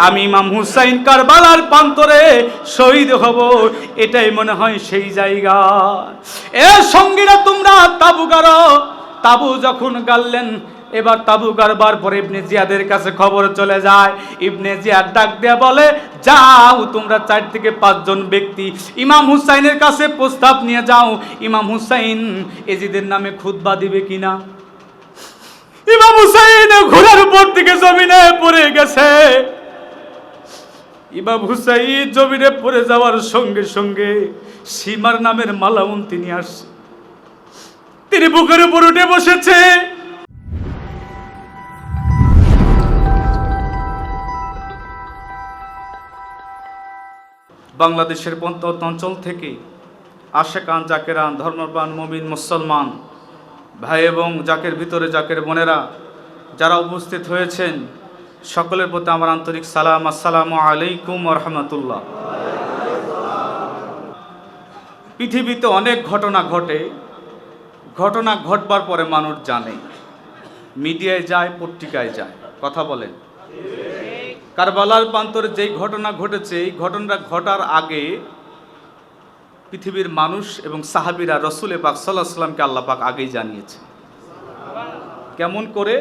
আমি ইমাম হুসাইন কারবালার প্রান্তরে শহীদ হব, এটাই মনে হয় সেই জায়গা। এ সঙ্গীরা তোমরা তাবু গাড়ো। তাবু যখন গাড়লেন, এবার তাবু গাড়বার পরে ইবনে জিয়াদের কাছে খবর চলে যায়। ইবনে জিয়াদ ডাক দিয়ে বলে, যাও তোমরা 4 থেকে 5 জন ব্যক্তি ইমাম হুসাইনের কাছে প্রস্তাব নিয়ে যাও, ইমাম হুসাইন এজিদের নামে খুতবা দিবে কিনা। ইমাম হুসাইন ঘোড়ার উপর থেকে জমিনে পড়ে গেছে। ইমাম হুসাইন জমিনে পড়ে যাওয়ার সঙ্গে সঙ্গে সীমার নামের মালাউন তিনি আসছে, তিনি বুকের উপর উঠে বসেছে। বাংলাদেশের প্রত্যন্ত অঞ্চল থেকে আশেকান জাকেরান ধর্মপ্রাণ মুমিন মুসলমান ভাই এবং জাকের ভিতরে জাকের বোনেরা যারা উপস্থিত হয়েছেন, সকলের প্রতি আমার আন্তরিক সালাম। আসসালামু আলাইকুম ওয়া রাহমাতুল্লাহ। পৃথিবীতে অনেক ঘটনা ঘটে, ঘটনা ঘটবার পরে মানুষ জানে, মিডিয়ায় যায়, পত্রিকায় যায়, কথা বলেন। কারবালার প্রান্তরে যেই ঘটনা ঘটেছে, এই ঘটনাটা ঘটার আগে পৃথিবীর মানুষ এবং সাহাবীরা রাসূল পাক সাল্লাল্লাহু আলাইহি ওয়াসাল্লামকে আল্লাহ পাক আগেই জানিয়েছে। কেমন করে?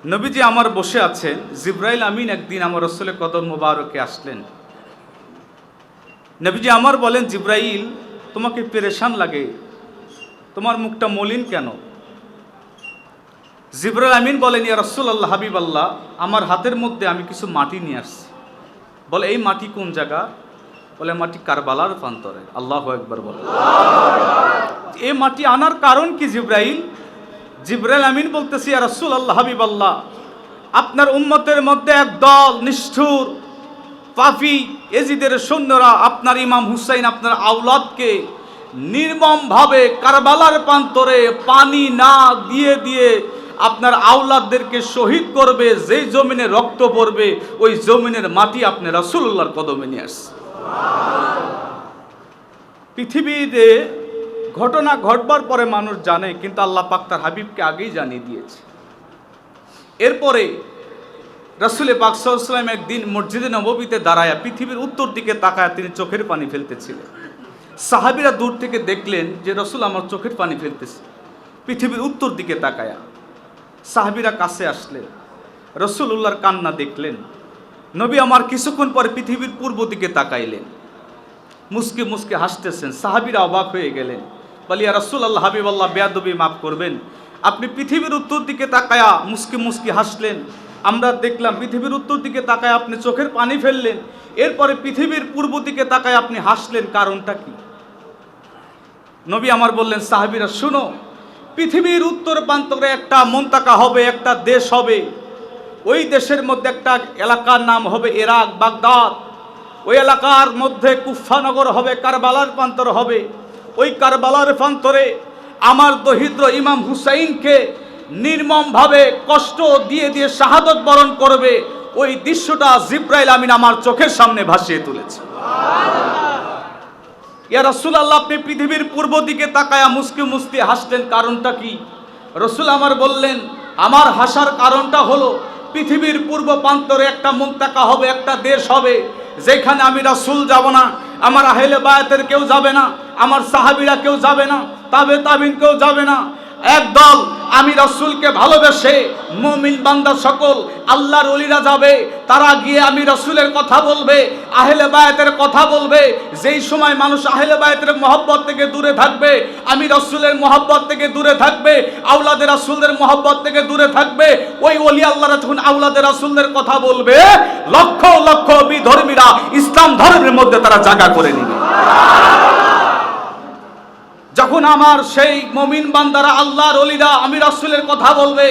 নবীজি আমার বসে আছেন, জিবরাইল আমিন একদিন আমার রাসূলের কদম মোবারকে আসলেন। নবীজি আমার বলেন, জিবরাইল তোমাকে পেরেশান লাগে, তোমার মুখটা মলিন কেন? জিবরাইল আমিন বলেন, ইয়া রাসূলুল্লাহ হাবিবাল্লাহ, আমার হাতের মধ্যে আমি কিছু মাটি নিয়ে আসছি। বলে, এই মাটি কোন জায়গা? বলে, মাটি কারবালার প্রান্তরে। আল্লাহু আকবার বলে। এই মাটি আনার কারণ কি জিবরাইল? জিবরাইল আমিন বলতেছি, ইয়া রাসূলুল্লাহ হাবিবাল্লাহ, আপনার উম্মতের মধ্যে এক দল নিষ্ঠুর পাপী এজিদের সৈন্যরা আপনার ইমাম হুসাইন আপনার আওলাদকে নির্মমভাবে কারবালার প্রান্তরে পানি না দিয়ে দিয়ে আপনার আওলাদদেরকে শহীদ করবে। যেই জমিনে রক্ত পড়বে ওই জমিনের মাটি আপনি রাসূলুল্লাহর কদমে নিয়ে আসছে। পৃথিবীতে ঘটনা ঘটবার পরে মানুষ জানে, কিন্তু আল্লাহ পাক তার হাবিবকে আগেই জানিয়ে দিয়েছে। এরপরে রাসূল পাক সাল্লাল্লাহু আলাইহি ওয়াসাল্লাম একদিন মসজিদে নববীতে দাঁড়ায়া পৃথিবীর উত্তর দিকে তাকায়া তিনি চোখের পানি ফেলতেছিলেন। সাহাবীরা দূর থেকে দেখলেন যে রাসূল আমার চোখের পানি ফেলতেছে, পৃথিবীর উত্তর দিকে তাকায়া। সাহাবীরা কাছে আসলেন, রাসূলুল্লাহর কান্না দেখলেন। নবী আমার কিছুক্ষণ পরে পৃথিবীর পূর্ব দিকে তাকাইলেন, মুস্কে মুস্কে হাসতেছেন। সাহাবীরা অবাক হয়ে গেলেন, বলি, ইয়া রাসূলুল্লাহ হাবিবাল্লাহ, বেয়াদবি মাফ করবেন, আপনি পৃথিবীর উত্তর দিকে তাকায়া মুস্কে মুস্কে হাসলেন, আমরা দেখলাম পৃথিবীর উত্তর দিকে তাকায় আপনি চোখের পানি ফেললেন, এরপরে পৃথিবীর পূর্ব দিকে তাকায় আপনি হাসলেন, কারণটা কি? নবী আমার বললেন, সাহাবীরা শুনো, পৃথিবীর উত্তর প্রান্তরে একটা মন্তাকা হবে, একটা দেশ হবে। ওই দেশের মধ্যে একটা এলাকার নাম হবে ইরাক, বাগদাদ। ওই এলাকার মধ্যে কুফানগর হবে, কারবালার প্রান্তর হবে। ওই কারবালার প্রান্তরে আমার দহিদ্র ইমাম হুসাইনকে নির্মমভাবে কষ্ট দিয়ে দিয়ে শাহাদত বরণ করবে। ওই দৃশ্যটা জিবরাইল আমিন আমার চোখের সামনে ভাসিয়ে তুলেছে। ইয়া রাসূলুল্লাহ, আপনি পৃথিবীর পূর্ব দিকে তাকায়া মুস্কি মুস্কি হাসলেন, কারণটা কি? রাসূল আমার বললেন, আমার হাসার কারণটা হলো পৃথিবীর পূর্ব প্রান্তরে একটা মুনতাকা হবে, একটা দেশ হবে, যেখানে আমি রাসূল যাব না, আমার আহলে বায়াতের কেউ যাবে না, আমার সাহাবীরা কেউ যাবে না, তাবে তাবিন কেউ যাবে না। একদল আমি রাসূলকে ভালোবেসে মুমিন বান্দা সকল আল্লাহর ওলিরা যাবে, তারা গিয়ে আমি রাসূলের কথা বলবে, আহলে বায়াতের কথা বলবে। যেই সময় মানুষ আহলে বায়াতের মহব্বত থেকে দূরে থাকবে, আমি রাসূলের মহব্বত থেকে দূরে থাকবে, আওলাদের রাসূলদের মহব্বত থেকে দূরে থাকবে, ওই ওলি আল্লাহরা যখন আওলাদের রাসূলদের কথা বলবে, লক্ষ লক্ষ বিধর্মীরা ইসলাম ধর্মের মধ্যে তারা জায়গা করে নেবে। যখন আমার সেই মুমিন বান্দারা আল্লাহর ওলিরা আমি রাসূলের কথা বলবে,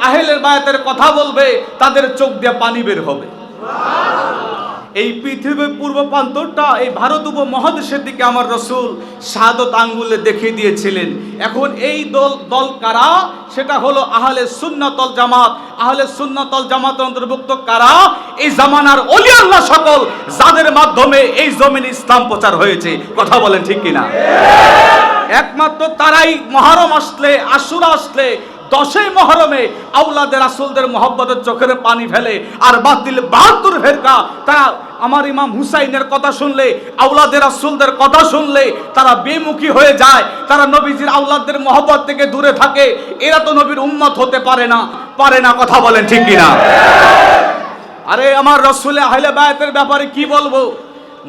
আহলের বায়াতের কথা বলবে, তাদের চোখ দিয়ে পানি বের হবে। এই পৃথিবীর পূর্ব প্রান্তরটা এই ভারত উপমহাদেশের দিকে আমার রাসূল শাহাদত আঙ্গুলে দেখিয়ে দিয়েছিলেন। এখন এই দল কারা? সেটা হলো আহলে সুন্নাত ওয়াল জামাত। আহলে সুন্নাত ওয়াল জামাতের অন্তর্ভুক্ত কারা? এই জামানার ওলি আল্লাহ সকল, যাদের মাধ্যমে এই জমিনে ইসলাম প্রচার হয়েছে। কথা বলেন ঠিক কিনা? একমাত্র তারাই মহরম আসলে, আশুরা আসলে, 10ই মুহররমে আওলাদে রাসূলদের মহব্বতের চোখের পানি ফেলে, আর বাতিল 72 ফেরকা তারা আমার ইমাম হুসাইনের কথা শুনলে, আওলাদে রাসূলদের কথা শুনলে তারা বেমুখী হয়ে যায়, তারা নবীজির আওলাদদের মহব্বত থেকে দূরে থাকে। এরা তো নবীর উম্মত হতে পারে না, কথা বলেন ঠিক কিনা? আরে আমার রাসূল আহলে বায়াতের ব্যাপারে কি বলবো?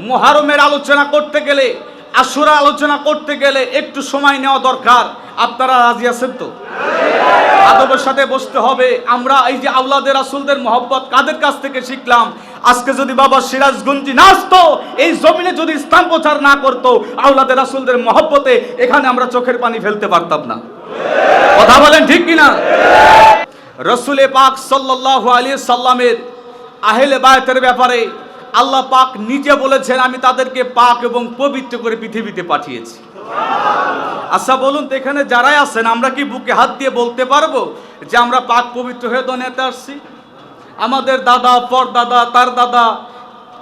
মুহররমের আলোচনা করতে গেলে, আশুরা আলোচনা করতে গেলে একটু সময় নেওয়া দরকার। আপনারা রাজি আছেন তো? আদবের সাথে বসতে হবে। আমরা এই যে আওলাদে রাসূলদের মহব্বত কাদের কাছ থেকে শিখলাম? আজকে যদি বাবা সিরাজগঞ্জি না আসতো, এই জমিনে যদি ইসলাম প্রচার না করতো, আওলাদে রাসূলদের মহব্বতে এখানে আমরা চোখের পানি ফেলতে পারতাম না। কথা বলেন ঠিক কিনা? রাসূল পাক সাল্লাল্লাহু আলাইহি সাল্লামের আহলে বায়াতের ব্যাপারে আল্লাহ পাক নিজে বলেছেন, আমি তাদেরকে পাক এবং পবিত্র করে পৃথিবীতে পাঠিয়েছি। আচ্ছা বলুন তো, এখানে যারাই আছেন আমরা কি বুকে হাত দিয়ে বলতে পারবো যে আমরা পাক পবিত্র হয়ে দুনিয়াতে আসছি? আমাদের দাদা, পরদাদা, তার দাদা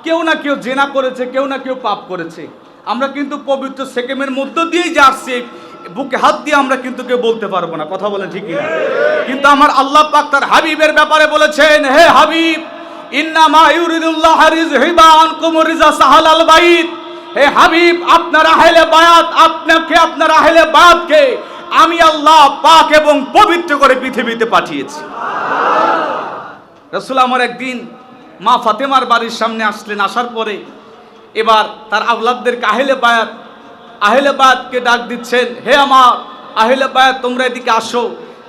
কেউ না কেউ জেনা করেছে, কেউ না কেউ পাপ করেছে। আমরা কিন্তু পবিত্র সেকেমের মধ্য দিয়েই যে আসছি, বুকে হাত দিয়ে আমরা কিন্তু কেউ বলতে পারবো না। কথা বলেন ঠিক কিনা? কিন্তু আমার আল্লাহ পাক তার হাবিবের ব্যাপারে বলেছেন, হে হাবিব, ইন্নামা ইউরিদুল্লাহু লিইয়ুযহিবা আনকুমুর রিজা সাহালাল বাইত। হে হাবিব, আপনার আহলে বায়াত, আপনার আহলে বায়াতকে আমি আল্লাহ পাক এবং পবিত্র করে পৃথিবীতে পাঠিয়েছি। রাসূল আমার একদিন মা ফাতেমার বাড়ির সামনে আসলেন। আসার পরে এবার তার আওলাদদেরকে আহলে বায়াতকে ডাক দিচ্ছেন, হে আমার আহলে বায়াত, তোমরা এদিকে আসো।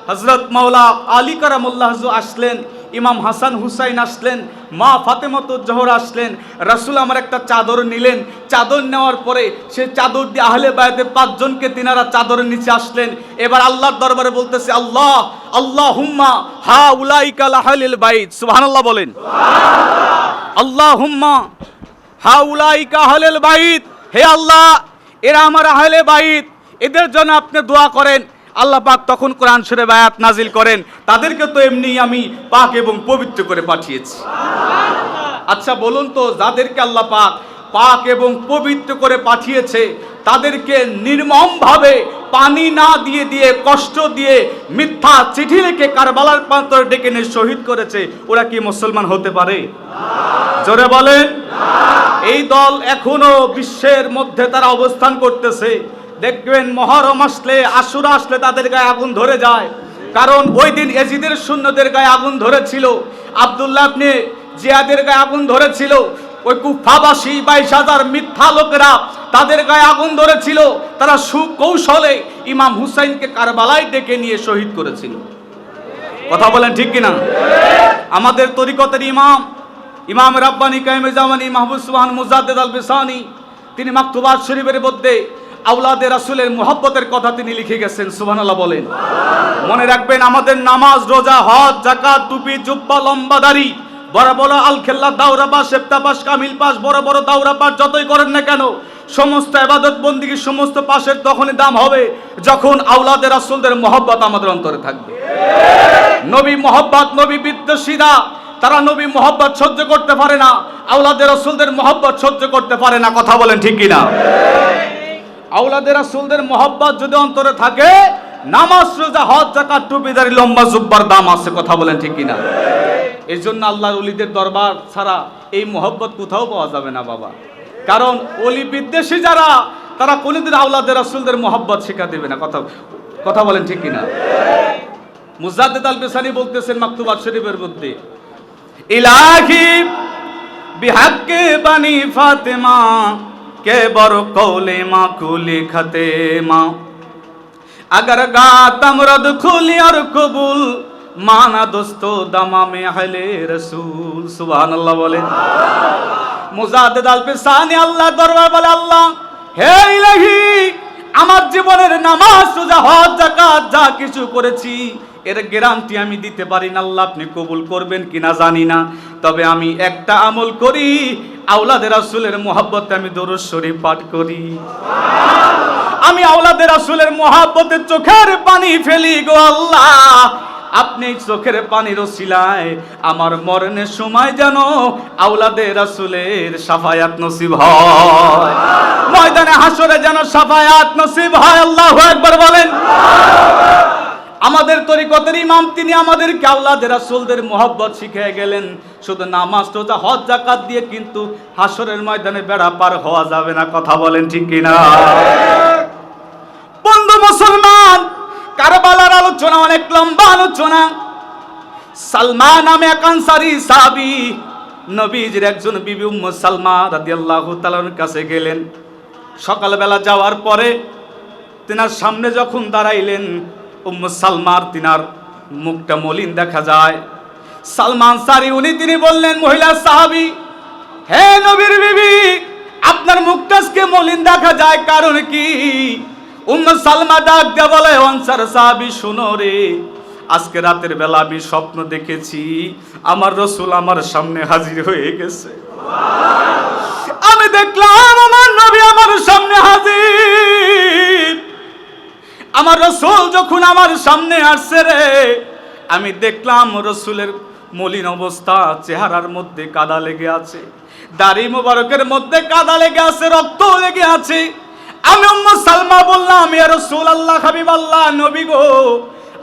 হযরত মাওলা আলী কারামুল্লাহ আসলেন, ইমাম হাসান হুসাইন আসলেন, মা ফাতেমাতুজ জোহরা আসলেন। রাসূল আমার একটা চাদর নিলেন। চাদর নেওয়ার পরে সে চাদর দিয়ে আহলে বায়াতের 5 জনকে তিনারা চাদরের নিচে আসলেন। এবার আল্লাহর দরবারে বলতেছে, আল্লাহ আল্লাহুম্মা হাউলাইকা লাহালিল বাইত। সুবহানাল্লাহ বলেন। আল্লাহুম্মা হাউলাইকা আহলিল বাইত। হে আল্লাহ, এরা আমার আহলে বাইত, এদের জন্য আপনি দোয়া করেন। আল্লাহ পাক তখন কোরআন সূরা আয়াত নাজিল করেন, তাদেরকে তো এমনি আমি পাক এবং পবিত্র করে পাঠিয়েছি। আচ্ছা বলুন তো, যাদেরকে আল্লাহ পাক এবং পবিত্র করে পাঠিয়েছে, তাদেরকে নির্মমভাবে পানি না দিয়ে কষ্ট দিয়ে মিথ্যা চিঠি লিখে কারবালার প্রান্তরে ডেকে নিয়ে শহীদ করেছে, ওরা কি মুসলমান হতে পারে? জোরে বলেন। এই দল এখনো বিশ্বের মধ্যে তারা অবস্থান করতেছে। দেখবেন মুহররম আসলে, আশুরা আসলে তাদের গায়ে আগুন ধরে যায়। কারণ ওই দিন এজিদের সৈন্যদের গায়ে আগুন ধরেছিল, আব্দুল্লাহ ইবনে জিয়াদের গায়ে আগুন ধরেছিল, ওই কুফাবাসী 22,000 মিথ্যা লোকেরা তাদের গায়ে আগুন ধরেছিল। তারা সুকৌশলে ইমাম হুসাইনকে কারবালায় ডেকে নিয়ে শহীদ করেছিল। কথা বলেন ঠিক কিনা? আমাদের তরিকতের ইমাম রাব্বানি কায়েমে জামানি মাহবুব সুবহান মুজাদ্দিদ আল বিসানি, তিনি মাকতুবাত শরীফের মধ্যে আওলাদে রাসূলের মুহাব্বতের কথা তিনি লিখে গেছেন। সুবহানাল্লাহ বলেন। মনে রাখবেন, আমাদের নামাজ, রোজা, হজ, যাকাত, টুপি, জুব্বা, লম্বা দাড়ি, বড় বড় আল খেল্লা, দাওরা পাস, সেপ্তা পাস, কামিল পাস, বড় বড় দাওরা পাস যতই করেন না কেন, সমস্ত ইবাদত বন্দেগী, সমস্ত পাশের তখনই দাম হবে যখন আওলাদে রাসূলদের মুহাব্বত আমাদের অন্তরে থাকবে। নবী মুহাব্বত, নবী বিদ্বেষীরা তারা নবী মুহাব্বত সহ্য করতে পারে না, আওলাদে রাসূলদের মুহাব্বত সহ্য করতে পারে না। কথা বলেন ঠিক কিনা? আওলাদে রাসূলদের মুহাব্বত যদি অন্তরে থাকে, নামাজ, রোজা, হজ, যাকাত, টুপি, দাড়ি, লম্বা জুব্বার দাম আছে। কথা বলেন ঠিক কিনা? এই জন্য আল্লাহর ওলিদের দরবার ছাড়া এই মুহাব্বত কোথাও পাওয়া যাবে না বাবা। কারণ ওলি বিদ্বেষী যারা, তারা কোনদিন আওলাদে রাসূলদের মুহাব্বত শিক্ষা দেবে না। কথা বলেন ঠিক কিনা? মুজাদ্দিদ আল বিসানি বলতেছেন মাকতুবাত শরীফের মধ্যে, ইলাহি বিহাক্কে বানি ফাতেমা কে বড় কৌলে মা কুলি খাতে মা, अगर गातम रद खुली और कबूल माना दोस्तो दमा में अहले रसूल। सुबहानाल्लाह बोले। मुजाद्दिद আল বিসানি আল্লাহ দরবার বলে, আল্লাহ হে ইলাহি, আমার জীবনের নামাজ, রোজা, হজ, যাকাত যা কিছু করেছি এর গ্যারান্টি আমি দিতে পারি না আল্লাহ আপনি কবুল করবেন কিনা জানি না, তবে আমি একটা আমল করি, আওলাদে রাসূলের মুহাব্বতে আমি দরুদ শরীফ পাঠ করি। আমি আওলাদে রাসূলের মুহাব্বতে চোখের পানি ফেলি গো আল্লাহ, আপনি চোখের পানির ওসিলায় আমার মরণের সময় যেন আওলাদে রাসূলের শাফায়াত নসিব হয়, ময়দানে হাসরে যেন শাফায়াত নসিব হয়। আল্লাহু আকবার বলেন। আমাদের তরিকতের ইমাম তিনি আমাদেরকে আওলাদের রাসূলদের মোহাব্বত শিখিয়ে গেলেন। শুধু নামাজ রোজা হজ যাকাত দিয়ে কিন্তু হাসরের ময়দানে বেড়া পার হওয়া যাবে না। কথা বলেন ঠিক কিনা? বন্ধু মুসলমান, কারবালার আলোচনা অনেক লম্বা আলোচনা। সালমা নামে এক আনসারী সাহাবী নবীজির একজন বিবি উম্মু সালমা রাদিয়াল্লাহু তাআলার কাছে গেলেন। সকালবেলা যাওয়ার পরে তিনার সামনে যখন দাঁড়াইলেন, উম্মু সালমার তিনার মুখটা মলিন দেখা যায়। সালমান সারি তিনি বললেন, মহিলা সাহাবী, হে নবীর বিবি, আপনার মুখটা আজকে মলিন দেখা যায়, কারণ কি? উম্মু সালমা ডাক দিয়ে বলে, আনসার সাহাবী শোনো রে, আজকে রাতের বেলা আমি স্বপ্ন দেখেছি আমার রাসূল আমার সামনে হাজির হয়ে গেছে। আমি দেখলাম আমার নবী আমার সামনে হাজির। আমার রাসূল যখন আমার সামনে আসছে রে, আমি দেখলাম রাসূলের মলিন অবস্থা, চেহারার মধ্যে কাদা লেগে আছে, দাড়ি মোবারকের মধ্যে কাদা লেগে আছে, রক্ত লেগে আছে। আমি উম্মু সালমা বললাম, ইয়া রাসূলুল্লাহ, হাবিবাল্লাহ, নবী গো,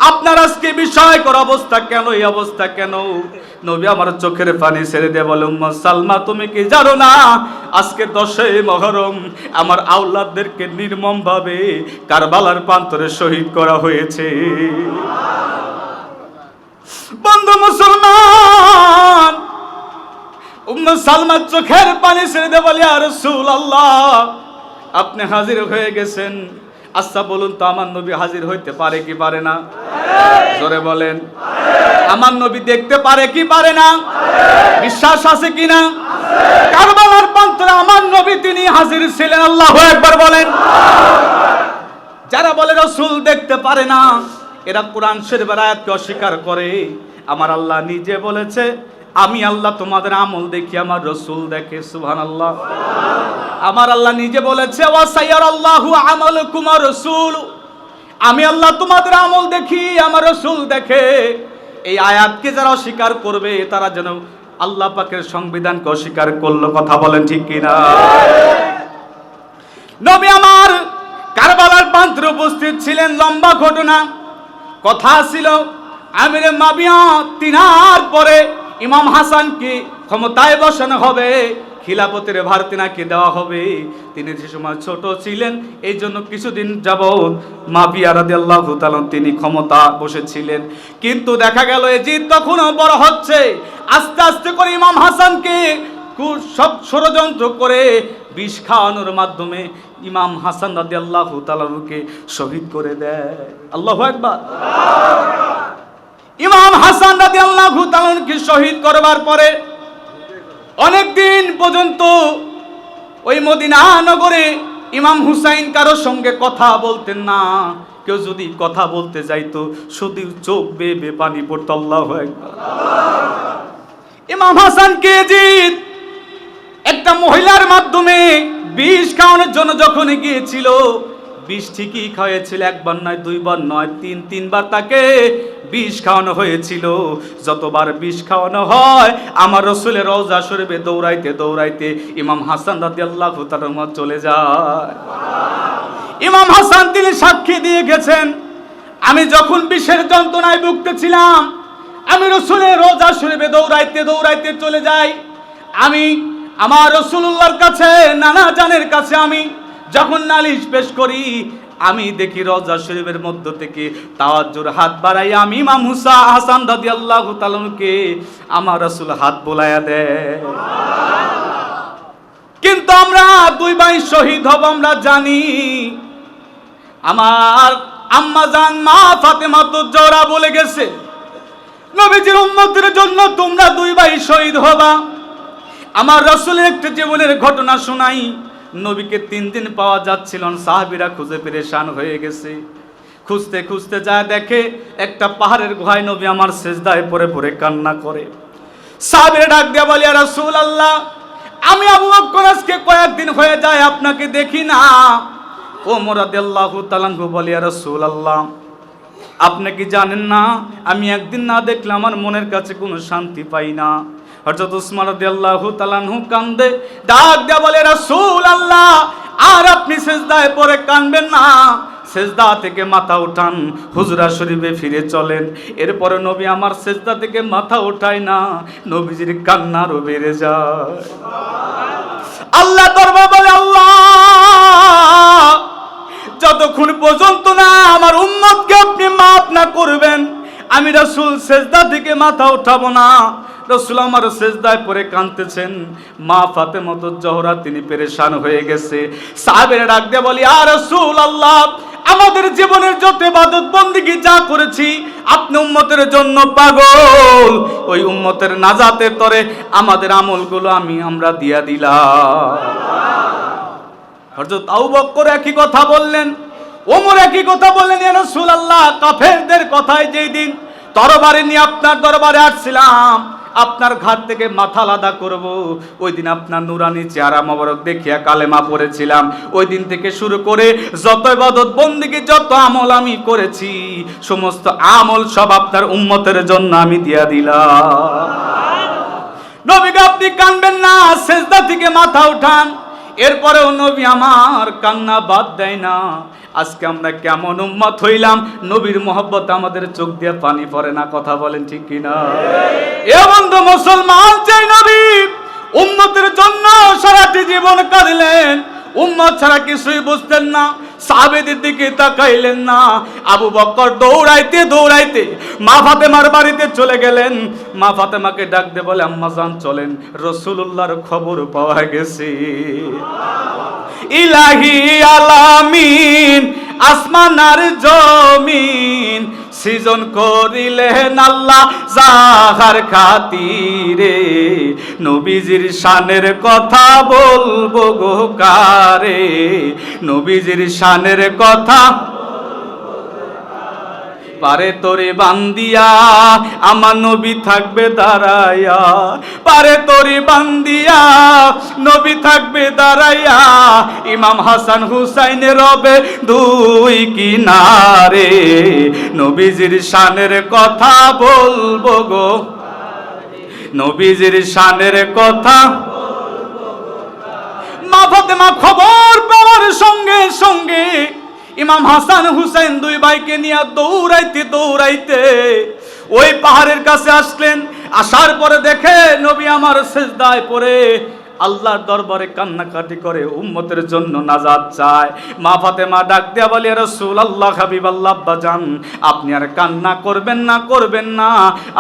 আপনার আজকে বিষয়কর অবস্থা কেন? এই অবস্থা কেন? নবী আমার চোখের পানি ছেড়ে দিয়ে বলে, উম্মু সালমা, তুমি কি জানো না আজকে 10 মুহররম আমার আওলাদদেরকে নির্মম ভাবে কারবালার প্রান্তরে শহীদ করা হয়েছে। বন্ধু মুসলমান, উম্মু সালমা চোখের পানি ছেড়ে দিয়ে বলে, ইয়া রাসূলুল্লাহ, আপনি হাজির হয়ে গেছেন, আচ্ছা বলুন তো আমার নবী হাজির হইতে পারে কি পারে না? জোরে বলেন। আমার নবী দেখতে পারে কি পারে না? বিশ্বাস আছে কি না? কারবালার প্রান্তরে আমার নবী তিনি হাজির ছিলেন। আল্লাহু আকবার বলেন। যারা বলে রাসূল দেখতে পারে না, এরা কোরআন শরীফের আয়াতকে অস্বীকার করে। আমার আল্লাহ নিজে বলেছে, আমি আল্লাহ তোমাদের আমল দেখি, আমার রাসূল দেখে। সুবহানাল্লাহ। আমার আল্লাহ নিজে বলেছে, ওয়াসাইয়ারাল্লাহু আমালাকুম ওয়া রাসূল, আমি আল্লাহ তোমাদের আমল দেখি, আমার রাসূল দেখে। এই আয়াতকে যারা অস্বীকার করবে তারা যেন আল্লাহ পাকের সংবিধানকে অস্বীকার করলো। কথা বলেন ঠিক কিনা? নবী আমার কারবালার প্রান্তরে উপস্থিত ছিলেন। লম্বা ঘটনা, কথা ছিল আমিরে মাবিয়া তিনার পরে ইমাম হাসানকে ক্ষমতায় বসানো হবে, খিলাফতের ভার তিনাকে দেওয়া হবে। তিনি যে সময় ছোট ছিলেন, এই জন্য কিছুদিন যাবৎ মাবিয়া রাদিয়াল্লাহু তাআলা তিনি ক্ষমতা বসেছিলেন। কিন্তু দেখা গেল এজিদ তখনও বড় হচ্ছে। আস্তে আস্তে করে ইমাম হাসানকে সব ষড়যন্ত্র করে বিষ খাওয়ানোর মাধ্যমে ইমাম হাসান রাদিয়াল্লাহু তাআলাকে শহীদ করে দেয়। আল্লাহু আকবার। ইমাম হাসান রাদিয়াল্লাহু তাআলাকে শহীদ করবার পরে অনেক দিন পর্যন্ত ওই মদিনা নগরে ইমাম হুসাইন কারোর সঙ্গে কথা বলতেন না। কেউ যদি কথা বলতে যাইতো শুধু চোখ বেয়ে পানি পড়তো। আল্লাহু আকবার। ইমাম হাসানকে এজিদ একটা মহিলার মাধ্যমে বিষ খাওয়ানোর জন্য যখন গিয়েছিল, বিষ ঠিকই খাওয়াইছিল, একবার নয়, দুইবার নয়, তিনবার তাকে বিষ খাওয়ানো হয়েছিল। যতবার বিষ খাওয়ানো হয়, আমার রাসূলের রওজা শরীফে দৌড়াইতে দৌড়াইতে ইমাম হাসান রাদিয়াল্লাহু তাআলা চলে যায়। ইমাম হাসান তিনি সাক্ষী দিয়ে গেছেন, আমি যখন বিষের যন্ত্রণায় ভুগতেছিলাম, আমি রাসূলের রওজা শরীফে দৌড়াইতে দৌড়াইতে চলে যাই। আমি আমার রাসূলুল্লাহর কাছে, নানা জানের কাছে আমি যখন নালিশ পেশ করি, আমি দেখি রওজা শরীফের মধ্য থেকে তাওয়াজ্জুর হাত বাড়াই, আমি ইমাম হাসান রাদিয়াল্লাহু তাআলাকে আমার রাসূল হাত বোলায়া দেয়। কিন্তু আমরা দুই ভাই শহীদ হব আমরা জানি। আমার আম্মা জান মা ফাতেমা তো জোহরা বলে গেছে, নবীজির উম্মতের জন্য তোমরা দুই ভাই শহীদ হবা। আমার রাসূলের একটা জীবনের ঘটনা শোনাই। নবীকে 3 দিন পাওয়া যাচ্ছিল না, সাহাবীরা খুঁজে পেরেশান হয়ে গেছে। খুঁজতে খুঁজতে যায় দেখে একটা পাহাড়ের গুহায় নবী আমার সিজদায় পড়ে পড়ে কান্না করে। সাহাবীরা ডাক দিয়ে বলে, ইয়া রাসূলুল্লাহ, আমি আবু বকর আজকে কয়েকদিন হয়ে যায় আপনাকে দেখি না। ওমর রাদিয়াল্লাহু তাআলা বলে, ইয়া রাসূলুল্লাহ, আপনি কি জানেন না আমি একদিন না দেখলে আমার মনের কাছে কোনো শান্তি পাই না। হযরত উসমান রাদিয়াল্লাহু তাআলা কান্দে, ডাক দেয়া বলে, রাসূলুল্লাহ, আর আপনি সিজদায় পড়ে কাঁদবেন না। সেজদা থেকে মাথা উঠান, হুজরা শরীফে ফিরে চলেন। এরপরে নবী আমার সেজদা থেকে মাথা ওঠায় না, নবীজির কান্না আরো বেড়ে যায়। আল্লাহ দরবার বলে, আল্লাহ যতক্ষণ পর্যন্ত না আমার উম্মতকে আপনি মাফ না করবেন, আমি রাসূল সেজদা থেকে মাথা উঠাবো না। রাসূল আমার সেজদায় পড়ে কাঁদতেছেন। মা ফাতেমা জোহরা তিনি পেরেশান হয়ে গেছে। সাহাবীরা ডাক দিয়ে বলি, ইয়া রাসূলুল্লাহ, আমাদের জীবনের যত ইবাদত বন্দেগী যা করেছি আপনি উম্মতের জন্য পাগল, ওই উম্মতের নাজাতের তরে আমাদের আমলগুলো আমরা দিয়া দিলাম। হযরত আবু বকর একই কথা বললেন, ওমর একই কথা বললেন, ইয়া রাসূলুল্লাহ, কাফেরদের কথায় যেই দিন তরবারি নিয়ে আপনার দরবারে আসছিলাম, আপনার ঘাট থেকে মাথা আলাদা করব, ওই দিন আপনার নুরানি চেহারা মোবারক দেখিয়া কালেমা পড়েছিলাম। ওই দিন থেকে শুরু করে যত ইবাদত বন্দেগী যত আমল আমি করেছি, সমস্ত আমল সব আপনার উম্মতের জন্য আমি দিয়া দিলাম। নবীকে আপনি কাঁদবেন না, সেজদা থেকে মাথা উঠান। এরপরেও নবী আমার কান্না বাদ দেয় না। আজকে আমরা কেমন উম্মত হইলাম, নবীর মহব্বত আমাদের চোখ দিয়ে পানি পড়ে না, কথা বলেন ঠিক কিনা? এ বন্ধু মুসলমান, চাই নবী উম্মতের জন্য সারাটি জীবন কাঁদলেন, উম্মত ছাড়া কিছুই বুঝতেন না, সাহাবীদের দিকে তাকাইলেন না। আবু বকর দৌড়াইতে দৌড়াইতে মা ফাতেমার বাড়িতে চলে গেলেন। মা ফাতেমাকে ডাক দিয়ে বলে, আম্মা জান চলেন, রাসূলুল্লাহর খবর পাওয়া গেছে। ইলাহি আলামিন আসমান আর জমিন সৃজন করিলেন আল্লাহ যাহার খাতিরে, নবীজির শানের কথা বলবো গো কারে, নবীজির শানের কথা পারে তোরে বান্দিয়া আমার নবী থাকবে দাঁড়াইয়া, পারে তোরে বান্দিয়া নবী থাকবে দাঁড়াইয়া, ইমাম হাসান হুসাইন রবে দুই কিনারে, নবীজির শানের কথা বলবো গো, নবীজির শানের কথা। মা ফাতেমা খবর পাওয়ার সঙ্গে সঙ্গে ইমাম হাসান হুসাইন দুই ভাইকে নিয়ে দৌড়াইতে দৌড়াইতে ওই পাহাড়ের কাছে আসলেন। আসার পরে দেখে নবী আমার সেজদায় পড়ে আল্লাহর দরবারে কান্নাকাটি করে উম্মতের জন্য নাজাত চায়। মা ফাতেমা ডাক দিয়া বলে, রাসূলুল্লাহ, হাবিবাল্লাহ, আব্বাজান আপনি আর কান্না করবেন না, করবেন না,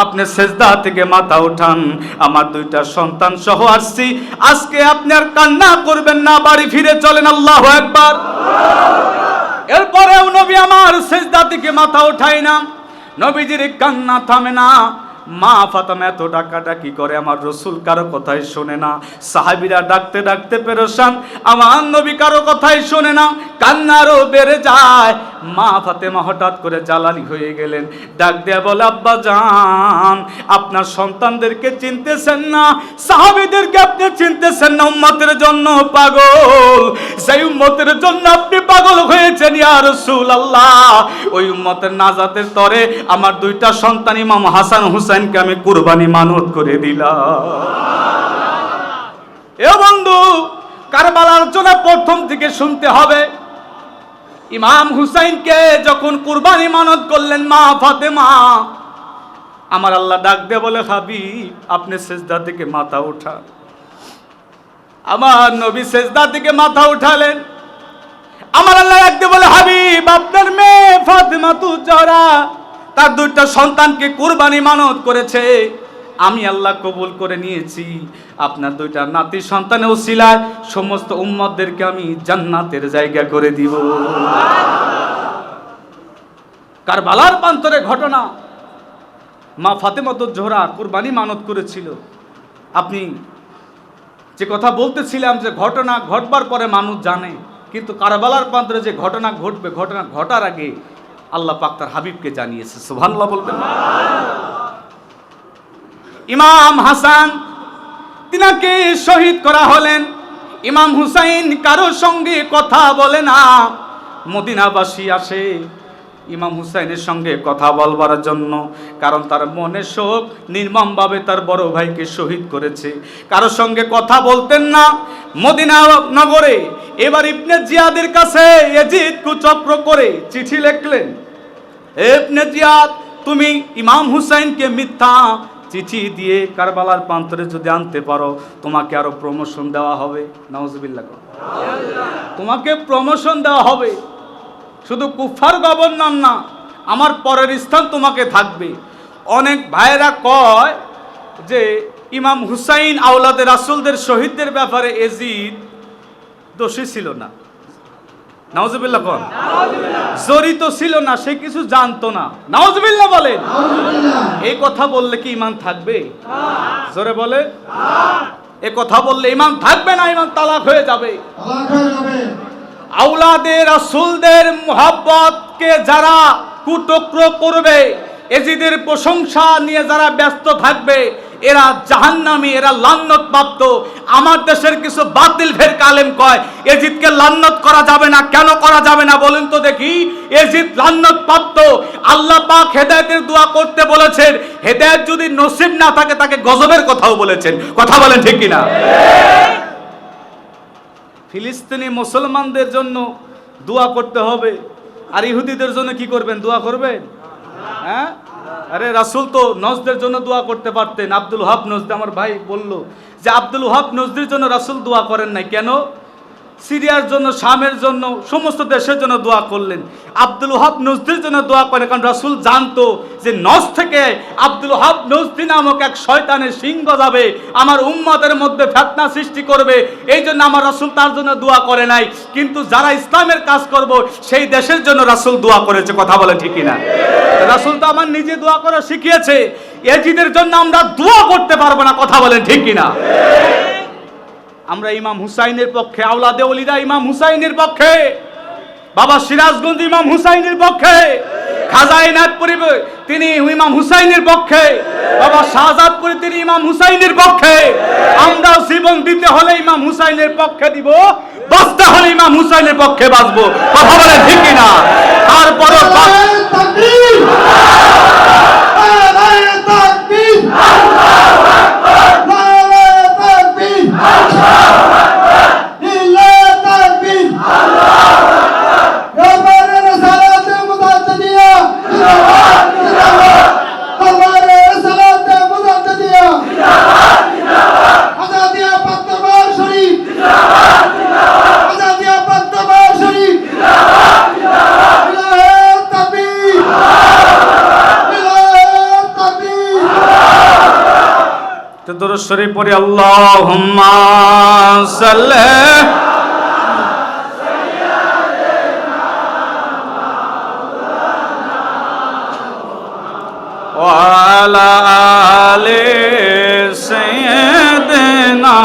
আপনি সেজদা থেকে মাথা উঠান, আমার দুইটা সন্তান সহ আসছি, আজকে আপনি আর কান্না করবেন না, বাড়ি ফিরে চলেন। আল্লাহু আকবার। এরপরেও নবী আমার সেজদা থেকে মাথা উঠায় না, নবীজির কান্না থামে না। মা ফাতেমা এত ডাকাডাকি করে, আমার রাসূল কারো কথাই শোনে না। সাহাবীরা ডাকতে ডাকতে পেরেশান, আমার নবী কারো কথাই শোনে না, কান্না আরো বেড়ে যায়। মা ফাতেমা হঠাৎ করে জ্বালানি হয়ে গেলেন, ডাক দেয়া বলে, আব্বা জান আপনার সন্তানদেরকে চিনতেছেন না, সাহাবীদেরকে আপনি চিনতেছেন না, উম্মতের জন্য পাগল, সেই উম্মতের জন্য আপনি পাগল হয়েছেন ইয়া রাসূলুল্লাহ, ওই উম্মতের নাজাতের তরে আমার দুইটা সন্তান ইমাম হাসান হুসাইনকে আমি কুরবানি মানত করে দিলাম। এ বন্ধু, কারবালার জন্য প্রথম থেকে শুনতে হবে। ইমাম হুসাইনকে যখন কুরবানি মানত করলেন মা ফাতেমা, আমার আল্লাহ ডাক দিয়ে বলে, হাবিব আপনি সেজদা থেকে মাথা উঠান। আমার নবী সেজদা থেকে মাথা উঠালেন। আমার আল্লাহ ডাক দিয়ে বলে, হাবিব আপনার মেয়ে ফাতেমা জোহরা তার দুইটা সন্তানকে কুরবানি মানত করেছে, আমি আল্লাহ কবুল করে নিয়েছি। আপনার দুইটা নাতি সন্তানের ওসিলায় সমস্ত উম্মতদেরকে আমি জান্নাতের জায়গা করে দিব। কারবালার প্রান্তরে ঘটনা, মা ফাতেমা জোহরা কুরবানি মানত করেছিল। আপনি যে কথা বলতেছিলাম যে ঘটনা ঘটবার পরে মানুষ জানে, কিন্তু কারবালার প্রান্তরে যে ঘটনা ঘটবে, ঘটনা ঘটার আগে আল্লাহ পাক তার হাবিবকে জানিয়েছে। সুবহানাল্লাহ বলবেন। ইমাম হাসান তিনাকে শহীদ করা হলেন। ইমাম হুসাইন কারোর সঙ্গে কথা বলে না। মদিনাবাসী আসে ইমাম হুসাইনের সঙ্গে কথা বলবার জন্য, কারণ তার মনে শোক, নির্মমভাবে তার বড় ভাইকে শহীদ করেছে। কারোর সঙ্গে কথা বলতেন না, মদিনা নগরে। এবার ইবনে জিয়াদের কাছে ইয়াজিদ কুচক্র করে চিঠি লিখলেন, ইবনে জিয়াদ, তুমি ইমাম হুসাইনকে মিথ্যা চিঠি দিয়ে কারবালার প্রান্তরে যদি আনতে পারো, তোমাকে আরো প্রমোশন দেওয়া হবে। নাউজুবিল্লাহ, তোমাকে প্রমোশন দেওয়া হবে। শুধু কুফার গভর্নর না, আমার পরের স্থান তোমাকে থাকবে। অনেক ভাইরা কয় যে ইমাম হুসাইন আওলাদে রাসূলদের শহীদদের ব্যাপারে ইয়াজিদ দোষী ছিল না। নাউজুবিল্লাহ কোন জড়িত ছিল না, সে কিছু জানতো না। নাউজুবিল্লাহ বলেন। এই কথা বললে কি ঈমান থাকবে? জোরে বলে। এই কথা বললে ঈমান থাকবে না, ঈমান তালাক হয়ে যাবে। আওলাদে রাসূলদের মুহাব্বতকে যারা কুটক্র করবে, ইয়াজিদের প্রশংসা নিয়ে যারা ব্যস্ত থাকবে, এরা জাহান্নামী, এরা লান্নত প্রাপ্ত। আমার দেশের কিছু বাতিল ফের কালেম কয় ইয়াজিদকে লান্নত করা যাবে না। কেন করা যাবে না বলেন তো দেখি? ইয়াজিদ লান্নত প্রাপ্ত। আল্লাহ পাক হেদায়েতের দোয়া করতে বলেছেন, হেদায়েত যদি নসিব না থাকে তাকে গজবের কথাও বলেছেন। কথা বলেন ঠিক কিনা? ফিলিস্তিনি মুসলমানদের জন্য দোয়া করতে হবে, আর ইহুদিদের জন্য কি করবেন? দোয়া করবেন? হ্যাঁ, আরে রাসূল তো নজদের জন্য দোয়া করতে পারতেন। আব্দুল ওহাব নজদি, আমার ভাই বলল যে আব্দুল ওহাব নজদির জন্য রাসূল দোয়া করেন নাই কেন? সিরিয়ার জন্য, শামের জন্য, সমস্ত দেশের জন্য দোয়া করলেন। আব্দুল ওহাব নজদির জন্য দোয়া করেন, কারণ রাসূল জানতো যে নজ থেকে আব্দুল ওহাব নজদি নামক এক শয়তানের সিংহ যাবে, আমার উম্মতের মধ্যে ফিতনা সৃষ্টি করবে। এই জন্য আমার রাসূল তার জন্য দোয়া করে নাই। কিন্তু যারা ইসলামের কাজ করব সেই দেশের জন্য রাসূল দোয়া করেছে। কথা বলে ঠিক কিনা? রাসূল তো আমার নিজে দোয়া করা শিখিয়েছে। ইয়াজিদের জন্য আমরা দোয়া করতে পারবো না। কথা বলেন ঠিক কিনা? আমরা ইমাম হুসাইনের পক্ষে, আওলাদে ওলিরা ইমাম হুসাইনের পক্ষে, বাবা সিরাজগঞ্জ ইমাম হুসাইনের পক্ষে, খাজা ইনায়তপুরী তিনি ইমাম হুসাইনের পক্ষে, বাবা শাহজাদপুরী তিনি ইমাম হুসাইনের পক্ষে। আমরা জীবন দিতে হলে ইমাম হুসাইনের পক্ষে দিব, বাঁচতে হলে ইমাম হুসাইনের পক্ষে বাঁচবো। কথা বলেন ঠিক কিনা? তারপরে দরুদ শরীফ পড়ি, আল্লাহুম্মা সাল্লি ওয়া আলা আলি সাইয়্যিদিনা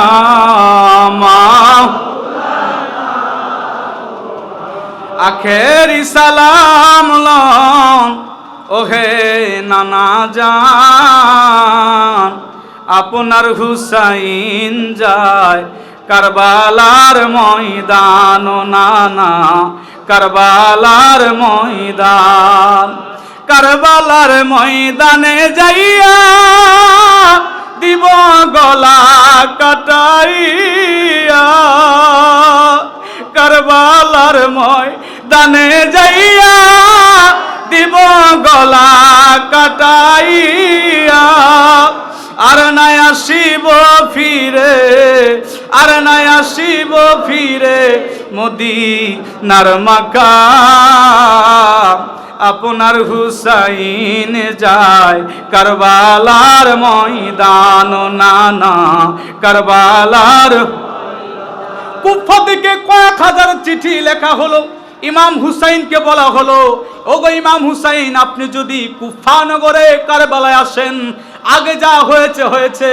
আখেরি সালাম লন ওহে নানা জান, আপনার হুসাইন যায় কারবালার ময়দান। ও নানা কারবালার ময়দান, কারবালার ময়দানে যাইয়া দিব গলা কাটাইয়া, কারবালার ময়দানে যাইয়া দিব গলা কাটাইয়া। আর নাই আসিব ফিরে, আর নাই আসিব ফিরে মদিনার মাকাম, আপনার হুসাইন যায় কারবালার ময়দান। নানা কারবালার। কুফা থেকে কয়েক হাজার চিঠি লেখা হলো, ইমাম হুসাইনকে বলা হলো, ওগো ইমাম হুসাইন, আপনি যদি কুফা নগরে কারবালায় আসেন, আগে যা হয়েছে হয়েছে,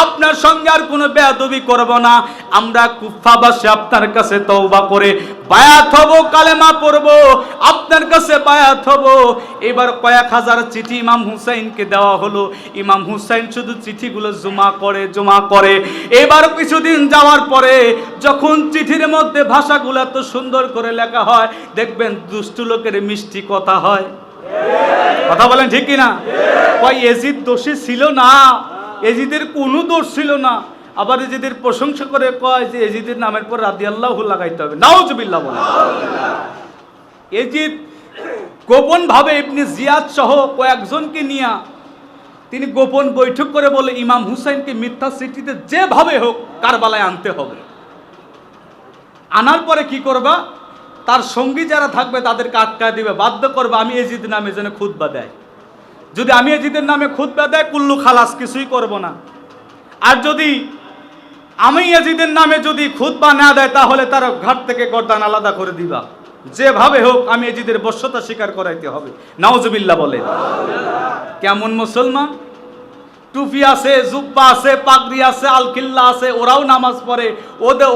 আপনার সঙ্গে আর কোনো বেয়াদবি করব না। আমরা কুফাবাসী আপনার কাছে তওবা করে বায়াত হব, কালেমা পড়ব, আপনার কাছে বায়াত হব। এবার কয়েক হাজার চিঠি ইমাম হুসাইনকে দেওয়া হলো। ইমাম হুসাইন শুধু চিঠিগুলো জমা করে। এবার কিছুদিন যাওয়ার পরে যখন চিঠির মধ্যে ভাষাগুলো এত সুন্দর করে লেখা হয়, দেখবেন দুষ্টু লোকের মিষ্টি কথা হয়। কথা বলেন ঠিক কিনা? কয় ইয়াজিদ দোষী ছিল না, ইয়াজিদের কোনো দোষ ছিল না। আবার এজিদের প্রশংসা করে কয় যে এজিদের নামের পর রাদিয়াল্লাহু লাগাইতে হবে। নাউজুবিল্লাহ বলে। এজিদ গোপন ভাবে ইবনে জিয়াদ সহ কয়েকজনকে নিয়ে তিনি গোপন বৈঠক করে বলে ইমাম হুসাইনকে মিথ্যা সিটিতে যেভাবে হোক কারবালায় আনতে হবে। আনার পরে কি করবা, তার সঙ্গী যারা থাকবে তাদেরকে আটকায় দিবে, বাধ্য করবে আমি এজিদ নামে যেন খুতবা দেয়। যদি আমি এজিদের নামে খুতবা দেয় কুল্লু খালাস, কিছুই করব না। আর যদি আমি এজিদের নামে যদি খুতবা না দেয় তাহলে তার ঘাট থেকে গর্দান আলাদা করে দিবা। যেভাবে হোক আমি এজিদের বশ্যতা স্বীকার করাইতে হবে। নাউজুবিল্লাহ বলে। কেমন মুসলমান, টুপি আছে, জুব্বা আছে, পাগড়ি আছে, আলকিল্লা আছে, ওরাও নামাজ পড়ে,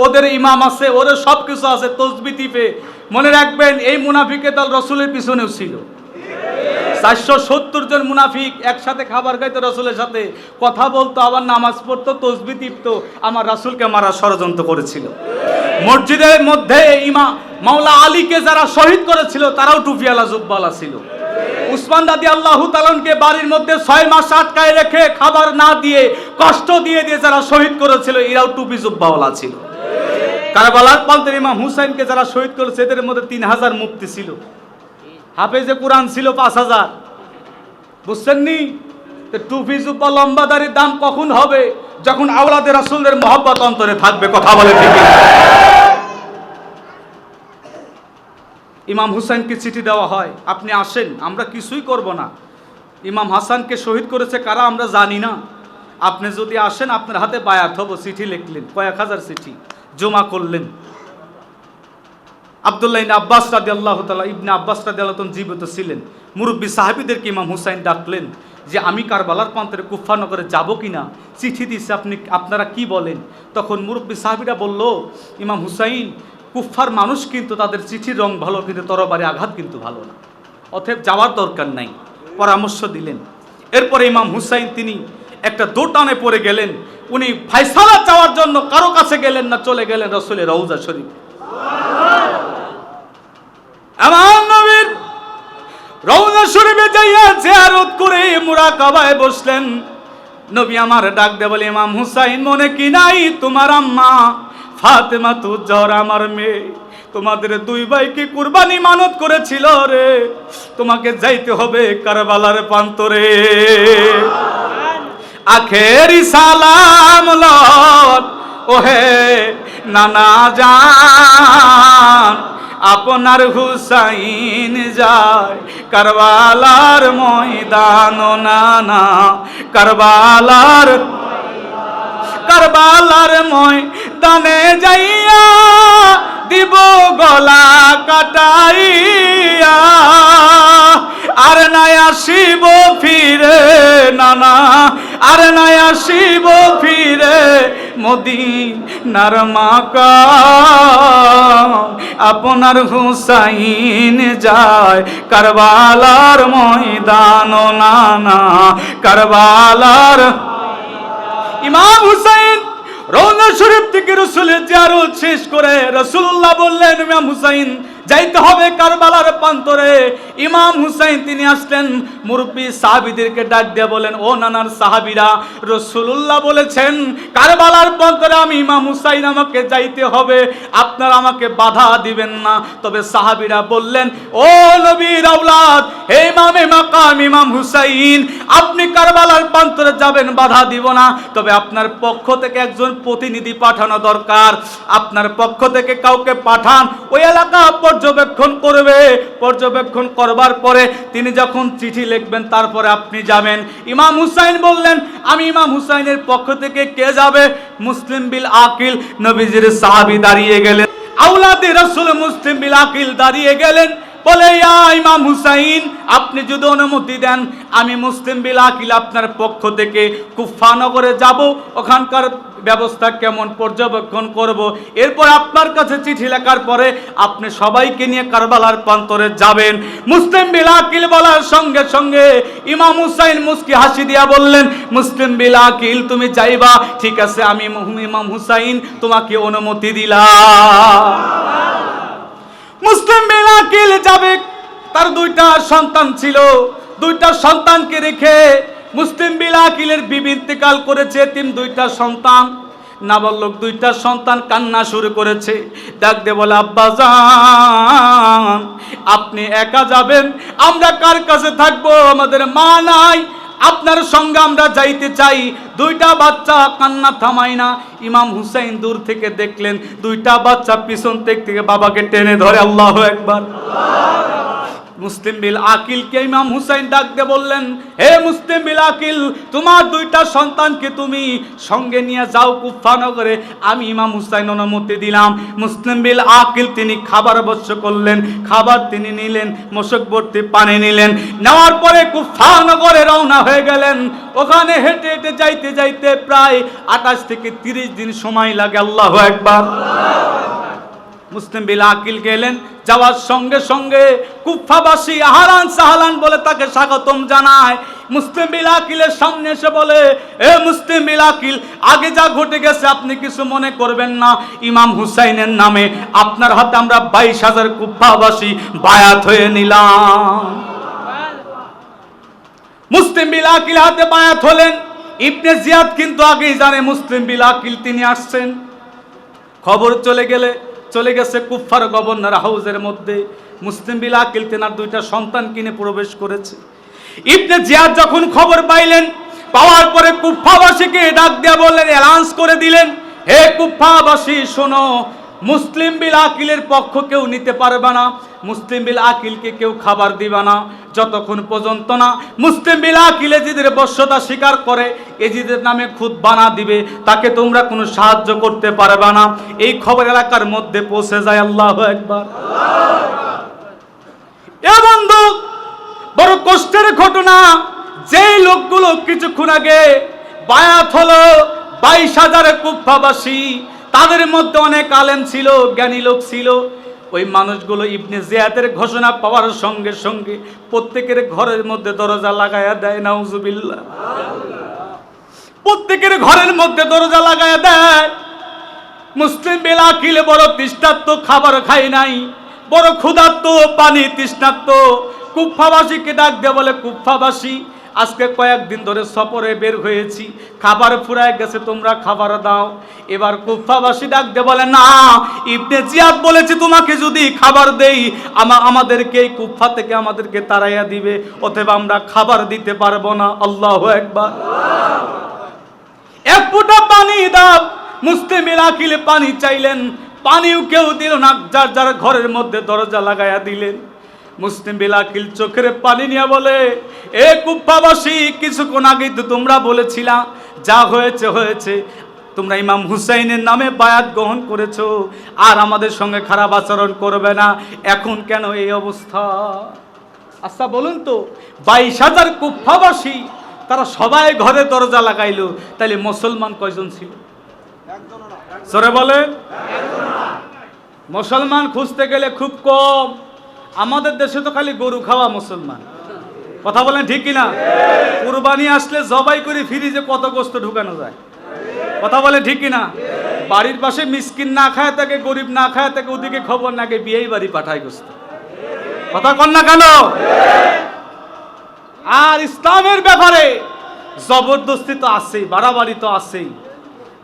ওদের ইমাম আছে, ওদের সব কিছু আছে, তসবি টিপে। মনে রাখবেন এই মুনাফিকের দল রসুলের পিছনেও ছিল। 470 জন মুনাফিক একসাথে খাবার খাইতো, রসুলের সাথে কথা বলতো, আবার নামাজ পড়তো, তসবি টিপতো, আমার রাসূলকে মারার ষড়যন্ত্র করেছিল। মসজিদের মধ্যে মাওলা আলীকে যারা শহীদ করেছিল তারাও টুপিওয়ালা জুব্বাওয়ালা ছিল। উসমান রাদিয়াল্লাহু তাআলাকে বাড়ির মধ্যে 6 মাস আটকায় রেখে খাবার না দিয়ে কষ্ট দিয়ে যারা শহীদ করেছিল এরাও টুপি জুব্বাওয়ালা ছিল। কারবালার প্রান্তের ইমাম হুসাইনকে যারা শহীদ করেছে এদের মধ্যে 3000 মুফতি ছিল, হাফেজে কোরআন ছিল 5000। বুঝছেন নি? টুপি জুব্বা লম্বা দাড়ির দাম কখন হবে? যখন আওলাদে রাসূলের মহব্বত অন্তরে থাকবে। কথা বলে ঠিক। ইমাম হুসাইনকে চিঠি দেওয়া হয়, আপনি আসেন, আমরা কিছুই করব না। ইমাম হাসানকে শহীদ করেছে কারা আমরা জানি না, আপনি যদি আসেন আপনার হাতে বায়াত হব। চিঠি লিখলেন, কয়েক হাজার চিঠি জমা করলেন। আব্দুল্লাহ ইবনে আব্বাস রাদিয়াল্লাহু তাআলা, ইবনে আব্বাস রাদিয়াল্লাহু তাআলা জীবিত ছিলেন। মুরব্বী সাহাবীদেরকে ইমাম হুসাইন ডাকলেন যে আমি কারবালার প্রান্তরে কুফা নগরে যাব কিনা, চিঠি দিচ্ছে, আপনারা কি বলেন? তখন মুরব্বী সাহাবীরা বলল, ইমাম হুসাইন, কুফার মানুষ কিন্তু তাদের চিঠির রং ভালো, কিন্তু তরবারি আঘাত কিন্তু ভালো না, অতএব যাওয়ার দরকার নাই। পরামর্শ দিলেন। এরপরে ইমাম হুসাইন তিনি একটা দোটানে পড়ে গেলেন। উনি ফায়সালা চাওয়ার জন্য কারো কাছে গেলেন না, চলে গেলেন রাসূলের রওজা শরীফ। আমার নবীর রওজা শরীফে যাইয়া জিয়ারত করে মুরাকাবায় বসলেন। নবী আমার ডাক দে বলে, ইমাম হুসাইন, মনে কি নাই তোমার আম্মা ফাতেমা তুজ জহরা আমার মেয়ে তোমাদের 2 ভাইকে কুরবানি মানত করেছিল রে, তোমাকে যাইতে হবে কারবালার প্রান্তরে। আখেরি সালাম লন ওহে নানা জান, আপনার হুসাইন যায় কারবালার ময়দান। নানা কারবালার ময়দানে যাইয়া দিব গলা কাটাইয়া, আর নাই আসিব ফিরে নানা, আর নাই আসিব ফিরে মদিনার মাকাম। আপনার হুসাইন যায় কারবালার ময়দান। নানা কারবালার। ইমাম হুসাইন রওজা শরীফ থেকে রাসূলের জিয়ারত শেষ করে রাসূলুল্লাহ বললেন, ইমাম হুসাইন যাইতে হবে কারবালার প্রান্তরে। ইমাম হুসাইন তিনি আসলেন, মুরব্বী সাহাবীদেরকে ডাক দিয়ে বলেন, ও নানার সাহাবীরা, রাসূলুল্লাহ বলেছেন কারবালার প্রান্তরে আমি ইমাম হুসাইন, আমাকে যাইতে হবে, আপনারা আমাকে বাধা দিবেন না। তবে সাহাবীরা বললেন, ও নবীর আওলাদ, হে ইমামে মাকাম ইমাম হুসাইন, আপনি কারবালার প্রান্তরে যাবেন, বাধা দিব না, তবে আপনার পক্ষ থেকে একজন প্রতিনিধি পাঠানো দরকার। আপনার পক্ষ থেকে কাউকে পাঠান, ওই এলাকা পর্যবেক্ষণ করবে। পর্যবেক্ষণ করবার পরে তিনি যখন চিঠি লিখবেন তারপরে আপনি যাবেন। ইমাম হুসাইন বললেন, আমি ইমাম হুসাইনের পক্ষ থেকে কে যাবে? মুসলিম বিল আকিল নবীজির সাহাবী দাঁড়িয়ে গেলেন, আওলাদে রাসূল মুসলিম বিল আকিল দাঁড়িয়ে গেলেন, বলে, ইয়া ইমাম হুসাইন, আপনি যদি অনুমতি দেন আমি মুসলিম বিল আকিল আপনার পক্ষ থেকে কুফা নগরে যাব, ওখানকার ব্যবস্থা কেমন পর্যবেক্ষণ করব। এরপর আপনার কাছে চিঠি লেখার পরে আপনি সবাইকে নিয়ে কারবালার প্রান্তরে যাবেন। মুসলিম বিল আকিল বলার সঙ্গে সঙ্গে ইমাম হুসাইন মুস্কি হাসি দিয়া বললেন, মুসলিম বিল আকিল তুমি যাইবা, ঠিক আছে, আমি ইমাম হুসাইন তোমাকে অনুমতি দিলাম। মুসলিম বিল আকিল যাবে। তার 2টা সন্তান ছিল, 2টা সন্তানকে রেখে মুসলিম বিল আকিলের বিবি ইন্তেকাল করেছে, 2টা সন্তান। নাবালক দুইটা সন্তান কান্না শুরু করেছে। ডাক দিয়ে বলে, আব্বা জান আপনি একা যাবেন, আমরা কার কাছে থাকবো? আমাদের মা নাই, আপনার সঙ্গে আমরা যাইতে চাই। দুইটা বাচ্চা কান্না থামায় না। ইমাম হুসাইন দূর থেকে দেখলেন দুইটা বাচ্চা পিছন থেকে বাবাকে টেনে ধরে। আল্লাহু আকবার। মুসলিম বিল আকিলকে ইমাম হুসাইন ডাক দিয়ে বললেন, হে মুসলিম বিল আকিল, তোমার দুইটা সন্তানকে তুমি সঙ্গে নিয়ে যাও কুফা নগরে। আমি ইমাম হুসাইন অনুমতি দিলাম। মুসলিম বিল আকিল তিনি খাবার বর্ষ করলেন, খাবার তিনি নিলেন, মশক ভর্তি পানি নিলেন, নেওয়ার পরে কুফা নগরে রওনা হয়ে গেলেন। ওখানে হেঁটে হেঁটে যাইতে যাইতে প্রায় 28 থেকে 30 দিন সময় লাগে। আল্লাহু আকবার। মুসলিম বিল আকিল গেলেন, যাওয়ার সঙ্গে সঙ্গে কুফাবাসী আহলান সাহলান বলে তাকে স্বাগতম জানায়। মুসলিম বিল আকিলের সামনে এসে বলে, এ মুসলিম বিল আকিল, আগে যা ঘটে গেছে আপনি কিছু মনে করবেন না। ইমাম হুসাইনের নামে আপনার হাতে আমরা 22,000 কুফাবাসী বায়াত হয়ে নিলাম। মুসলিম বিল আকিল হাতে বায়াত হলেন। ইবনে জিয়াদ কিন্তু আগেই জানে মুসলিম বিল আকিল তিনি আসছেন। খবর চলে গেছে কুফার গভর্নর হাউসের মধ্যে। মুসলিম বিল আকিল তেনার দুইটা সন্তান কিনে প্রবেশ করেছে। ইবনে জিয়াদ যখন খবর পাইলেন, পাওয়ার পরে কুফাবাসীকে ডাক দিয়ে বললেন, অ্যালাউন্স করে দিলেন, হে কুফাবাসী শোনো, মুসলিম বিল আকিলের পক্ষ কেউ নিতে পারবে না, মুসলিম বিল আকিলকে কেউ খাবার দিবা না যতক্ষণ পর্যন্ত না মুসলিম বিল আকিল এজিদের বশ্যতা স্বীকার করে, এজিদের নামে খুদ বানা দিবে, তাকে তোমরা কোনো সাহায্য করতে পারবে না। এই খবর এলাকার মধ্যে পৌঁছে যায়। আল্লাহু আকবার। এ বন্ধু, বড় কষ্টের ঘটনা। যেই লোকগুলো কিছুক্ষণ আগে বায়াত হলো 22,000 কুফাবাসী, তাদের মধ্যে অনেক আলেম ছিল, জ্ঞানী লোক ছিল। ওই মানুষগুলো ইবনে জিয়াদের ঘোষণা পাওয়ার সঙ্গে সঙ্গে প্রত্যেকের ঘরের মধ্যে দরজা লাগায়া দেয়। নাউজুবিল্লাহ। প্রত্যেকের ঘরের মধ্যে দরজা লাগায়া দেয়। মুসলিম বিল আকিল বড় তৃষ্ণার্ত, খাবার খায় নাই, বড় ক্ষুধার্ত, পানি তৃষ্ণার্ত। কুফাবাসীকে ডাক দিয়ে বলে, কুফাবাসী, আজকে কয়েকদিন ধরে সফরে বের হয়েছি, খাবার ফুরায় গেছে, তোমরা খাবার দাও। এবার কুফাবাসী ডাক দিয়ে বলে, না, ইবনে জিয়াদ বলেছে তোমাকে যদি খাবার দেই আমাদেরকে এই কুফা থেকে আমাদেরকে তাড়াইয়া দিবে, অতএব আমরা খাবার দিতে পারবো না। আল্লাহু আকবার। এক ফোঁটা পানি দাও। মুসলিম বিল আকিল পানি চাইলেন, পানিও কেউ দিল না, যার যার ঘরের মধ্যে দরজা লাগাইয়া দিলেন। মুসলিম বিল আকিল চোখের পানি নিয়ে বলে, এ কুফাবাসী, কিছুক্ষণ আগেই তো তোমরা বলেছিলা যা হয়েছে হয়েছে, তোমরা ইমাম হুসাইনের নামে বায়াত গ্রহণ করেছো, আর আমাদের সঙ্গে খারাপ আচরণ করবে না, এখন কেন এই অবস্থা? আচ্ছা বলুন তো, 22,000 কুফাবাসী তারা সবাই ঘরে দরজা লাগাইলো, তাইলে মুসলমান কয়জন ছিল? সরে বলে, মুসলমান খুঁজতে গেলে খুব কম। আমাদের দেশে তো খালি গরু খাওয়া মুসলমান। কথা বলেন ঠিক কিনা? কুরবানি আসলে জবাই করে ফ্রিজে কত গোস্ত ঢুকানো যায়। কথা বলেন ঠিক কিনা? বাড়ির পাশে মিসকিন না খায় থাকে, গরিব না খায় থাকে, ওদিকে খবর নাকি বিয়েই বাড়ি পাঠায় গোস্ত। কথা কন না কেন? আর ইসলামের ব্যাপারে জবরদস্তি তো আছেই, বাড়াবাড়ি তো আছেই।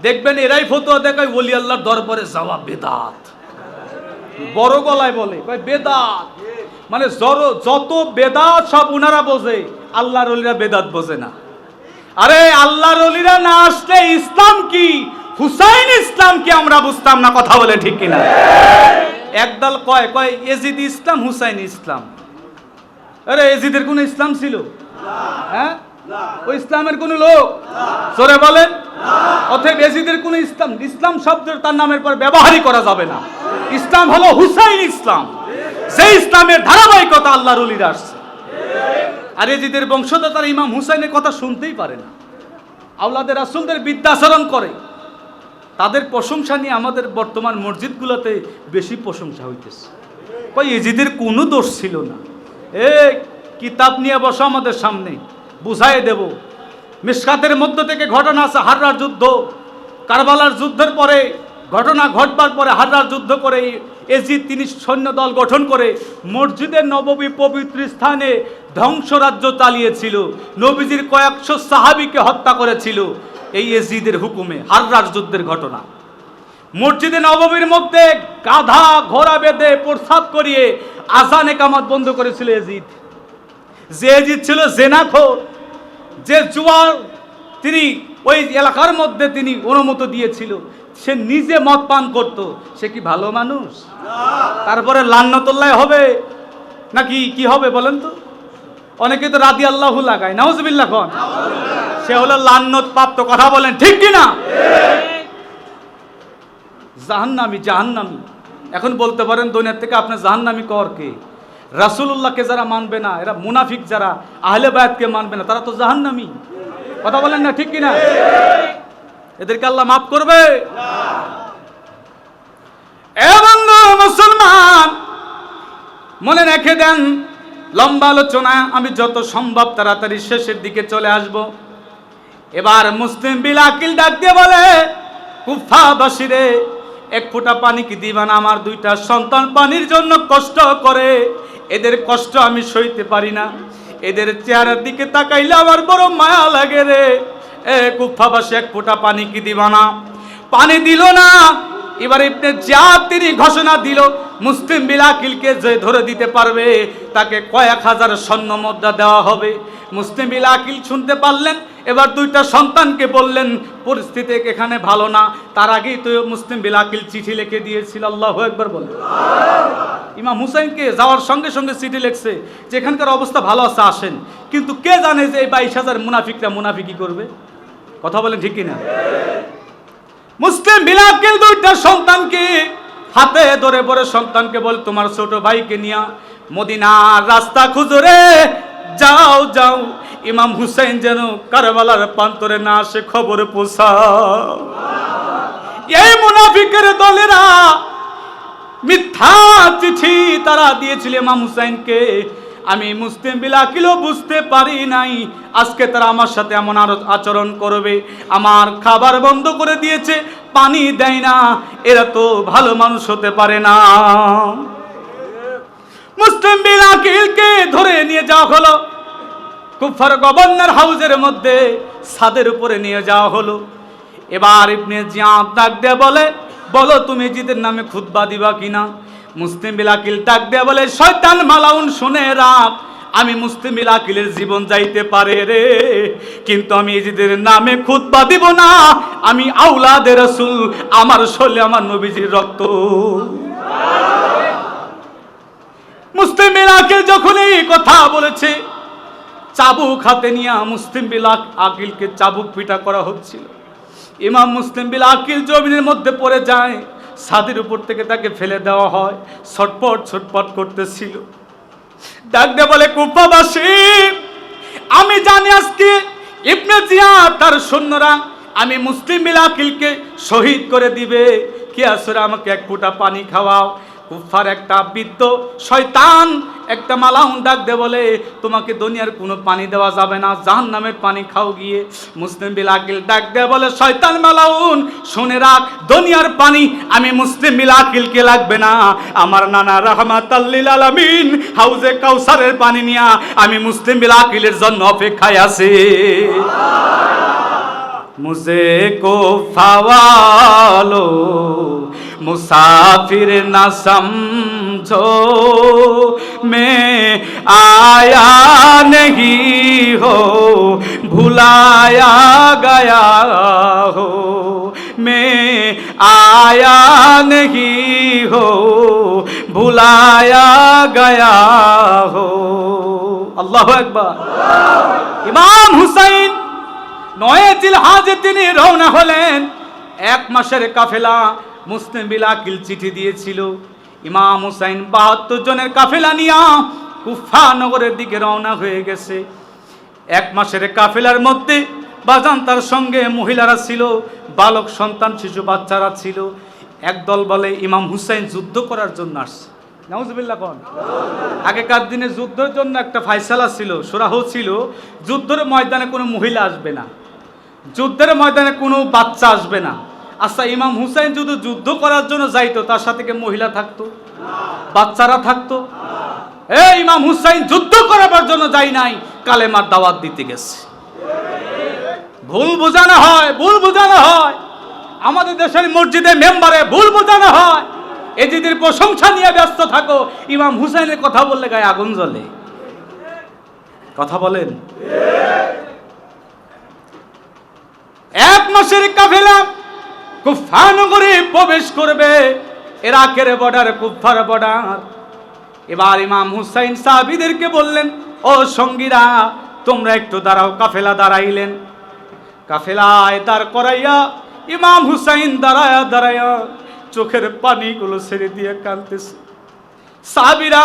দেখবেন এরাই ফতোয়া দেখায় ওলি আল্লাহর দরবারে যাওয়া বেদাত। বড় গলায় বলে বেদাত, মানে যত বেদাত সব উনারা বোঝে, আল্লাহর ওলিরা বেদাত বোঝে না। আরে আল্লাহর ওলিরা না আসলে ইসলাম কি, হুসাইন ইসলাম কি আমরা বুঝতাম না। কথা বলে ঠিক কিনা? একদল কয় এজিদ ইসলাম, হুসাইন ইসলাম। আরে এজিদের কোন ইসলাম ছিল? হ্যাঁ, ওই ইসলামের কোন লোক? জোরে বলেন। অতএব এজিদের কোন ইসলাম, ইসলাম শব্দের তার নামের পর ব্যবহারই করা যাবে না। ইসলাম হলো হুসাইন ইসলাম, সেই ইসলামের ধারাবাহিকতা আল্লাহর ওলিরা আসছে। আর এজিদের বংশধর তারা ইমাম হুসাইনের কথা শুনতেই পারে না, আওলাদের রাসূলদের বিদ্যাচরণ করে। তাদের প্রশংসা নিয়ে আমাদের বর্তমান মসজিদগুলোতে বেশি প্রশংসা হইতেছে। এজিদের কোনো দোষ ছিল না। কিতাব নিয়ে বসো আমাদের সামনে, বুঝাই দেব। মিশকাতের মধ্য থেকে ঘটনা আছে, হাররার যুদ্ধ, কারবালার যুদ্ধের পরে ঘটনা ঘটবার পরে হাররার যুদ্ধ করে এজিদ তিনি সৈন্য দল গঠন করে মসজিদের নববী পবিত্র স্থানে ধ্বংসরাজ্য চালিয়েছিল। নবীজির কয়েকশো সাহাবীকে হত্যা করেছিল। এই ইয়াজিদের হুকুমে হাররার যুদ্ধের ঘটনা। মসজিদে নববীর মধ্যে গাধা ঘোড়া বেঁধে প্রস্রাব করিয়ে আজান একামত বন্ধ করেছিল ইয়াজিদ। যে ইয়াজিদ ছিল জেনাখোর, যে জুয়ার তিনি ওই এলাকার মধ্যে তিনি অনুমতি দিয়েছিল, সে নিজে মদ পান করত, সে কি ভালো মানুষ? তারপরে লান্নাতুল্লাহ হবে নাকি কি হবে বলেন তো? অনেকে তো রাদিয়াল্লাহু লাগায়, নাউজুবিল্লাহ কোন, সে হলো লান্নত প্রাপ্ত। কথা বলেন ঠিক কি না? জাহান্নামী, জাহান্নামী। এখন বলতে পারেন দুনিয়া থেকে আপনি জাহান্নামী কর কে? রাসূলুল্লাহকে যারা মানবে না, এরা মুনাফিক, যারা আহলে বায়াতকে মানবে না, তারা তো জাহান্নামী। কথা বলেন না ঠিক কি না? এদেরকে আল্লাহ মাফ করবে না। এ বন্ধু মুসলমান, মনে রেখে দেন, লম্বা আলোচনা আমি যত সম্ভব তাড়াতাড়ি শেষের দিকে চলে আসব। এবার মুসলিম বিল আকিল ডাক দিয়ে বলে, কুফাবাসীরে, এক ফোঁটা পানি কি দিবা না? আমার দুইটা সন্তান পানির জন্য কষ্ট করে, এদের কষ্ট আমি সইতে পারি না, এদের চেহারার দিকে তাকাইলে আমার বড় মায়া লাগে রে। এ কুফাবাসী, এক ফোঁটা পানি কি দিবা না? পানি দিল না। এবার ইবনে জিয়াদ তিনি ঘোষণা দিল, মুসলিম বিল আকিলকে যে ধরে দিতে পারবে তাকে কয়েক হাজার স্বর্ণ মুদ্রা দেওয়া হবে। মুসলিম বিল আকিল শুনতে পারলেন, এবার দুইটা সন্তানকে বললেন, পরিস্থিতি এখানে ভালো না। তার আগেই তো মুসলিম বিল আকিল চিঠি লিখে দিয়েছিল। আল্লাহু আকবার বলেন। ইমাম হুসাইনকে যাওয়ার সঙ্গে সঙ্গে চিঠি লিখছে যে এখানকার অবস্থা ভালো আছে, আসেন। কিন্তু কে জানে যে এই 22,000 মুনাফিকরা মুনাফিকি করবে? কথা বলেন ঠিক কিনা? মুসলিম বিল আকিল দুইটা সন্তানকে হাতে ধরে পড়ে সন্তানকে বল, তোমার ছোট ভাইকে নিয়া মদিনার রাস্তা খুঁজরে যাও যাও, ইমাম হুসাইন যেন কারবালার প্রান্তরে না আসে খবর পৌঁছাও। এই মুনাফিকের দলেরা মিথ্যা চিঠি তারা দিয়েছিল ইমাম হুসাইনকে। আমি মুসলিম বিল আকিলও বুঝতে পারি নাই আজকে তারা আমার সাথে এমন আচরণ করবে। আমার খাবার বন্ধ করে দিয়েছে, পানি দেয় না, এরা তো ভালো মানুষ হতে পারে না। মুসলিম বিল আকিলকে ধরে নিয়ে যাওয়া হলো কুফার গভর্নর হাউসের মধ্যে, ছাদের উপরে নিয়ে যাওয়া হলো। এবার ইবনে জিয়াদ ডাক দিয়ে বলে, বলো তুমি জিদের নামে খুতবা দিবা কিনা? মুসলিম বিল আকিল ডাক দিয়ে বলে, শয়তান মালাউন শুনে রাখ, আমি মুসলিম বিল আকিলের জীবন যাইতে পারে রে, কিন্তু আমি জিদের নামে খুতবা দিব না। আমি আওলাদে রাসূল, আমার শরীরে আমার নবীজির রক্ত। মুসলিম বিল আকিল যখন এই কথা বলেছে, চাবুক হাতে নিয়ে মুসলিম বিল আকিলকে চাবুক পিটা করা হচ্ছিল। ইমাম মুসলিম বিল আকিল জমিনের মধ্যে পড়ে যায়, ছাদের উপর থেকে তাকে ফেলে দেওয়া হয়, ছটপট ছটপট করতেছিল। ডাক দিয়ে বলে, কুফাবাসী, আমি জানি আজকে ইবনে জিয়াদ তার সৈন্যরা আমি মুসলিম বিল আকিলকে শহীদ করে দিবে, কে আসরে আমাকে এক ফোঁটা পানি খাওয়াও। কুফার একটা বৃদ্ধ শয়তান একটা মালাউন ডাক দে বলে, তোমাকে দুনিয়ার কোনো পানি দেওয়া যাবে না, জাহান্নামের পানি খাও গিয়ে। মুসলিম বিল আকিল ডাক দে বলে, শয়তান মালাউন শুনে রাখ, দুনিয়ার পানি আমি মুসলিম বিল আকিলকে লাগবে না, আমার নানা রাহমাতাল লিল আলামিন হাউজে কাউসারের পানি নিয়া আমি মুসলিম বিল আকিলের জন্য অপেক্ষায় আছি। মুঝে কো ফাওয়ালো मुसाफिर न समझो, मैं आया नहीं हो भुलाया गया हो, मैं आया नहीं हो भुलाया गया हो। अल्लाहु আকবার। ইমাম হুসাইন 9 জিলহজে তিনি রওনা হলেন। 1 মাসের কাফেলা মুসলিম বিল আকিল চিঠি দিয়েছিল। ইমাম হুসাইন 72 জনের কাফেলা নিয়ে কুফা নগরের দিকে রওনা হয়ে গেছে। 1 মাসের কাফেলার মধ্যে বাজান তার সঙ্গে মহিলারা ছিল, বালক সন্তান শিশু বাচ্চারা ছিল। একদল বলে ইমাম হুসাইন যুদ্ধ করার জন্য আসছে। নাউজুবিল্লাহ কোন। আগেকার দিনে যুদ্ধের জন্য একটা ফায়সালা ছিল, সুরাহ ছিল, যুদ্ধের ময়দানে কোনো মহিলা আসবে না, যুদ্ধের ময়দানে কোনো বাচ্চা আসবে না। আচ্ছা, ইমাম হুসাইন যদি যুদ্ধ করার জন্য যাইতো, তার সাথে কি মহিলা থাকতো, বাচ্চারা থাকতো? ইমাম হুসাইন যুদ্ধ করার জন্য যাই নাই, কালেমার দাওয়াত দিতে গেছে। ভুল বোঝানো হয়, ভুল বোঝানো হয়। আমাদের দেশের মসজিদে মেম্বারে ভুল বোঝানো হয়। এজিদের প্রশংসা নিয়ে ব্যস্ত থাকো, ইমাম হুসাইনের কথা বললে গায়ে আগুন জ্বলে। কথা বলেন। এক মাসের কাফেলা কুফা নগরে প্রবেশ করবে, ইরাকের বর্ডার, কুফার বর্ডার। এবার ইমাম হুসাইন সাহাবীদেরকে বললেন, ও সঙ্গীরা তোমরা একটু দাঁড়াও। কাফেলা দাঁড়াইলেন, কাফেলায় দাঁড় করাইয়া ইমাম হুসাইন দাঁড়ায়া দাঁড়ায়া চোখের পানিগুলো ছেড়ে দিয়ে কাঁদতেছে। সাহাবীরা,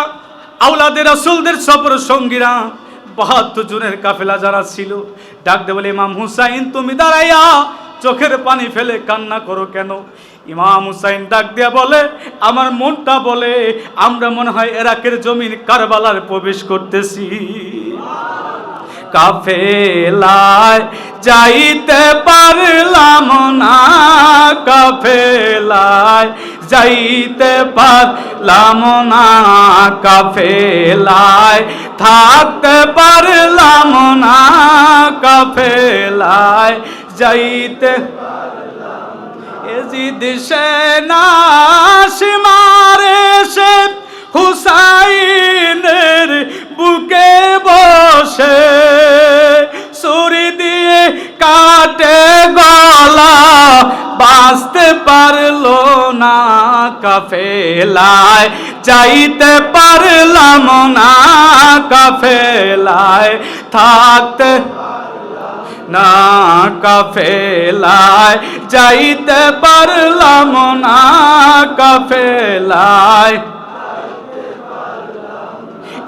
আওলাদে রাসূলদের সফর সঙ্গীরা, ৭২ জনের কাফেলা যারা ছিল, ডাক দে বলে, ইমাম হুসাইন তুমি দাঁড়াইয়া চোখের পানি ফেলে কান্না করো কেন? ইমাম হুসাইন ডাক দিয়া বলে, আমার মনটা বলে আমরা মনে হয় ইরাকের জমিন কারবালার প্রবেশ করতেছি। কাফেলায় যাইতে পারলাম না, কাফেলায় যাইতে পারলাম না, কাফেলায় থাকতে পারলাম না, কাফেলায় যাইতে এজিদ সেনা সীমারে সে হুসাইনের বুকে বসে ছুরি দিয়ে কাটে গলা, বাঁচতে পারলো না, কাফেলায় যাইতে পারলাম না, কাফেলায় থাকতে না, কাফেলায় যাইতে পারলাম না, কাফেলায়।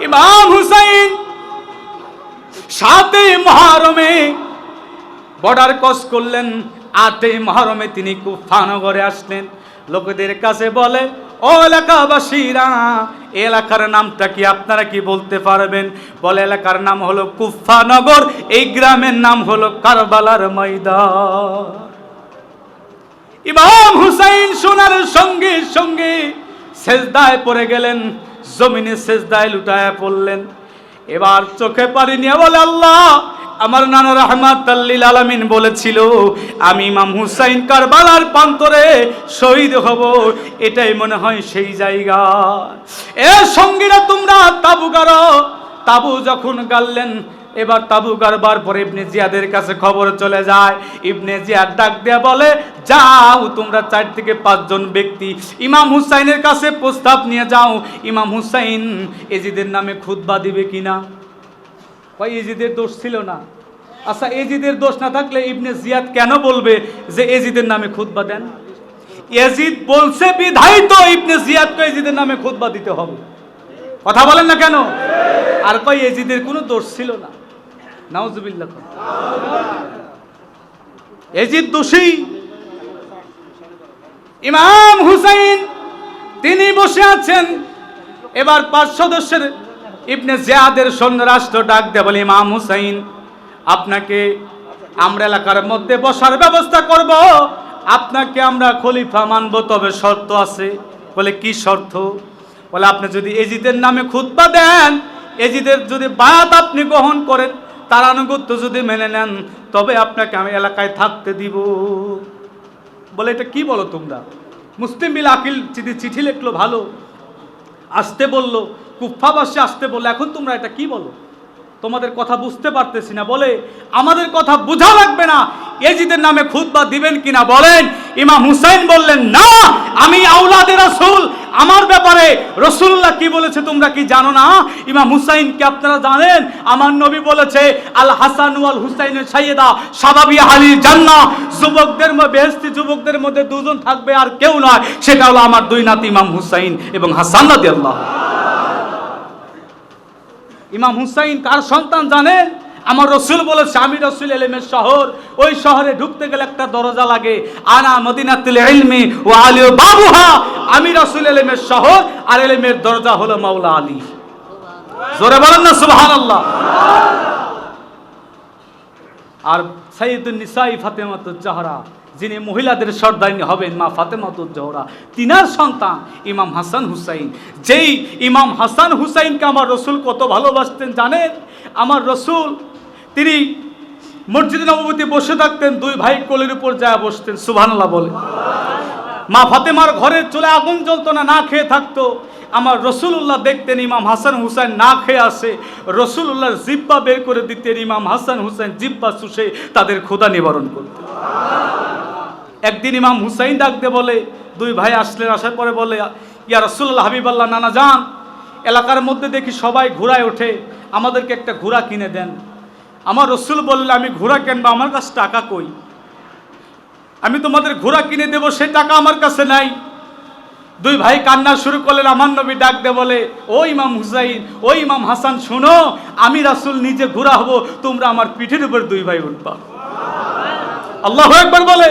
ইমাম হুসাইন ৭ই মুহররমে বর্ডার ক্রস করলেন, ৮ই মুহররমে তিনি কুফা নগরে আসলেন। লোকেদের কাছে বলে, ও এলাকাবাসীরা, এলাকার নামটা কি আপনারা কি বলতে পারবেন? বলে, এলাকার নাম হলো কুফা নগর, এই গ্রামের নাম হলো কারবালার ময়দান। ইমাম হুসাইন শোনার সঙ্গে সঙ্গে সেজদায় পড়ে গেলেন, জমিনে সেজদায় লুটায়া পড়লেন। এবার চোখে পানি নিয়ে বলে, আল্লাহ, আমার নানা রাহমাতাল লিল আলামিন বলেছিল আমি ইমাম হুসাইন কারবালার প্রান্তরে শহীদ হব, এটাই মনে হয় সেই জায়গা। এ সঙ্গীরা তোমরা তাবু গাড়ো। তাবু যখন গাড়লেন, এবার তাবু গাড়বার পরে ইবনে জিয়াদের কাছে খবর চলে যায়। ইবনে জিয়াদ ডাক দেয়া বলে, যাও তোমরা ৪ থেকে ৫ জন ব্যক্তি ইমাম হুসাইনের কাছে প্রস্তাব নিয়ে যাও, ইমাম হুসাইন এজিদের নামে খুতবা দিবে কিনা। ভাই এজিদের দোষ ছিল না। আচ্ছা, এজিদের দোষ না থাকলে ইবনে জিয়াদ কেন বলবে যে এজিদের নামে খুতবা দেন? এজিদ বলছে বিধায় তো ইবনে জিয়াদকে এজিদের নামে খুতবা দিতে হবে। কথা বলেন না কেন? আর কয় এজিদের কোনো দোষ ছিল না। নাউজুবিল্লাহ। এজিদ দোষী। ইমাম হুসাইন তিনি বসে আছেন। এবার ৫ সদস্যের ইবনে জিয়াদের সৈন্য রাষ্ট্র ডাক দেয়, বলে, ইমাম হুসাইন আপনাকে আমরা এলাকার মধ্যে বসার ব্যবস্থা করব, আপনাকে আমরা খলিফা মানব, তবে শর্ত আছে। বলে, কি শর্ত? বলে, আপনি যদি এজিদের নামে খুতবা দেন, এজিদের যদি বায়াত আপনি গ্রহণ করেন, তার আনুগত্য যদি মেনে নেন, তবে আপনাকে আমি এলাকায় থাকতে দিব। বলে, এটা কি বলো তোমরা? মুসলিম বিল আকিল চিঠি লিখলো, ভালো আসতে বললো, কুফাবাসী আসতে বললো, এখন তোমরা এটা কি বলো? তোমাদের কথা বুঝতে পারতেছি না। বলে, আমাদের কথা বোঝা লাগবে না, এজিদের নামে খুতবা দিবেন কিনা বলেন। ইমাম হুসাইন বললেন, না, আমি আওলাদে রাসূল, আমার ব্যাপারে রাসূলুল্লাহ কি বলেছে তোমরা কি জানো না? ইমাম হুসাইন কি আপনারা জানেন? আমার নবী বলেছে, আল হাসান ওয়াল হুসাইনের সাইয়্যিদা শাবাবি আহলিল জান্নাহ, যুবকদের মধ্যে, বেহেশতি যুবকদের মধ্যে 2 জন থাকবে, আর কেউ নয়, সেটা হলো আমার 2 নাতি ইমাম হুসাইন এবং হাসান রাদিয়াল্লাহু। ইমাম হুসাইন কার সন্তান জানেন? আমার রাসূল বলেছে, আমি রাসূল ইলমের শহর, ওই শহরে ঢুকতে গেলে একটা দরজা লাগে, আনা মদিনাতুল ইলমি ওয়া আলী বাবুহা, আমি রাসূল ইলমের শহর, আর ইলমের দরজা হলো মাওলা আলী। জোরে বলেন না সুবহানাল্লাহ। আর সাইয়্যিদুন নিসাই ফাতেমাতুজ জাহরা, যিনি মহিলাদের সর্দারিনী হবেন, মা ফাতেমাতুজ জাহরা, তিনার সন্তান ইমাম হাসান হুসাইন। যেই ইমাম হাসান হুসাইনকে আমার রাসূল কত ভালোবাসতেন জানেন? আমার রাসূল তিনি মসজিদে নববীতে বসে থাকতেন, দুই ভাই কোলের উপর যায় বসতেন। সুবহানাল্লাহ বলে। মা ফাতেমার ঘরের চুলায় আগুন জ্বলতো না, না খেয়ে থাকতো। আমার রসুল্লাহ দেখতেন ইমাম হাসান হুসাইন না খেয়ে আসে, রসুল্লাহর জিব্বা বের করে দিতেন, ইমাম হাসান হুসাইন জিব্বা চুষে তাদের ক্ষুধা নিবারণ করতেন। একদিন ইমাম হুসাইন ডাকতে বলে, দুই ভাই আসলেন, আসার পরে বলে, ইয়া রসুল্লাহ হাবিবাল্লাহ, নানা যান, এলাকার মধ্যে দেখি সবাই ঘোড়ায় ওঠে, আমাদেরকে একটা ঘোড়া কিনে দেন। আমার রসুল বললে, আমি ঘোড়া কিনবো, আমার কাছে টাকা কই? আমি তোমাদের ঘোড়া কিনে দেবো, সে টাকা আমার কাছে নাই। দুই ভাই কান্না শুরু করলেন। আমার নবী ডাক দে বলে, ও ইমাম হুসাইন, ও ইমাম হাসান, শোনো, আমি রাসূল নিজে ঘোড়া হব, তোমরা আমার পিঠের উপর দুই ভাই উঠবা। আল্লাহু আকবার বলে।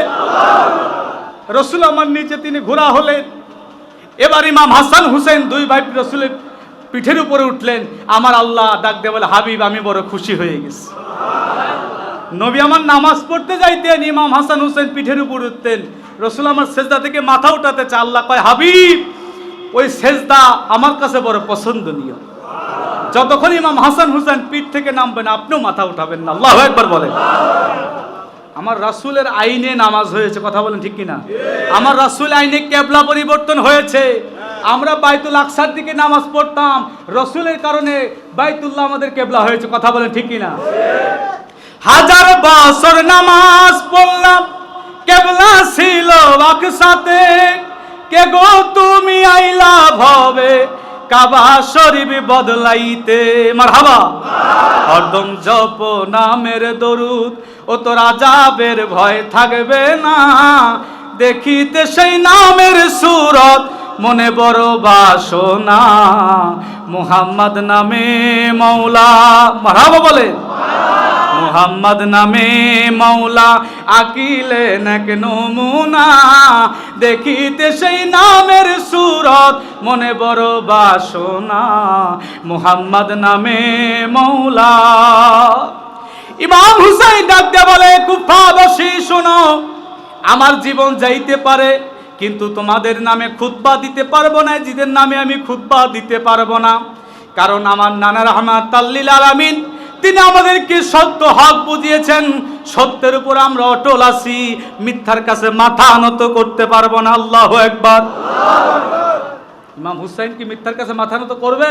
রসুল আমার নিচে তিনি ঘোড়া হলেন। এবার ইমাম হাসান হুসাইন দুই ভাই রসুলের পিঠের উপরে উঠলেন। আমার আল্লাহ ডাক দে বলে, হাবিব, আমি বড় খুশি হয়ে গেছি। নবী আমার নামাজ পড়তে যাইতেন, ইমাম হাসান হুসাইন পিঠের উপর উঠতেন। রসুল আমার সেজদা থেকে মাথা উঠাতে চা, আল্লাহ কয়, হাবিব, ওই সেজদা আমার কাছে বড় পছন্দনীয়। যতক্ষণ ইমাম হাসান হুসাইন পিঠ থেকে নামবেন, আপনিও মাথা উঠাবেন না। আল্লাহু আকবার বলেন। আমার রাসূলের আইনে নামাজ হয়েছে, কথা বলেন ঠিক কিনা? আমার রাসূল আইনে কিবলা পরিবর্তন হয়েছে। আমরা বাইতুল আকসার দিকে নামাজ পড়তাম, রাসূলের কারণে বাইতুল্লাহ আমাদের কিবলা হয়েছে, কথা বলেন ঠিক কিনা? হাজার বছর নামাজ পড়লাম, কিবলা ছিল আকসাতে, কে গো তুমি আইলা ভবে কাবা শরীফ বদলাইতে। মারহাবা। হরদম জপ নামের দরুদ, ও তো আযাবের ভয় থাকবে না, দেখিতে সেই নামের সূরত মনে বড় বাসনা, মুহাম্মদ নামে মওলা। মারহাবা বলে। মুহাম্মদ নামে মওলা আকিলে নেক নমুনা, দেখিতে সেই নামের সূরত মনে বড় বাসনা, মুহাম্মদ নামে মওলা। ইমাম হুসাইন ডাকতে বলে, কুফাবাসী শোনো, আমার জীবন যাইতে পারে, কিন্তু তোমাদের নামে খুতবা দিতে পারবো না, জিদের নামে আমি খুতবা দিতে পারবো না। কারণ আমার নানা রাহমাতাল লিল আলামিন, তিনি আমাদেরকে সত্য হক বুঝিয়েছেন, সত্যের উপর আমরা অটল আছি, মিথ্যার কাছে মাথা নত করতে পারবো না। আল্লাহু আকবার। ইমাম হুসাইন কি মিথ্যার কাছে মাথা নত করবে?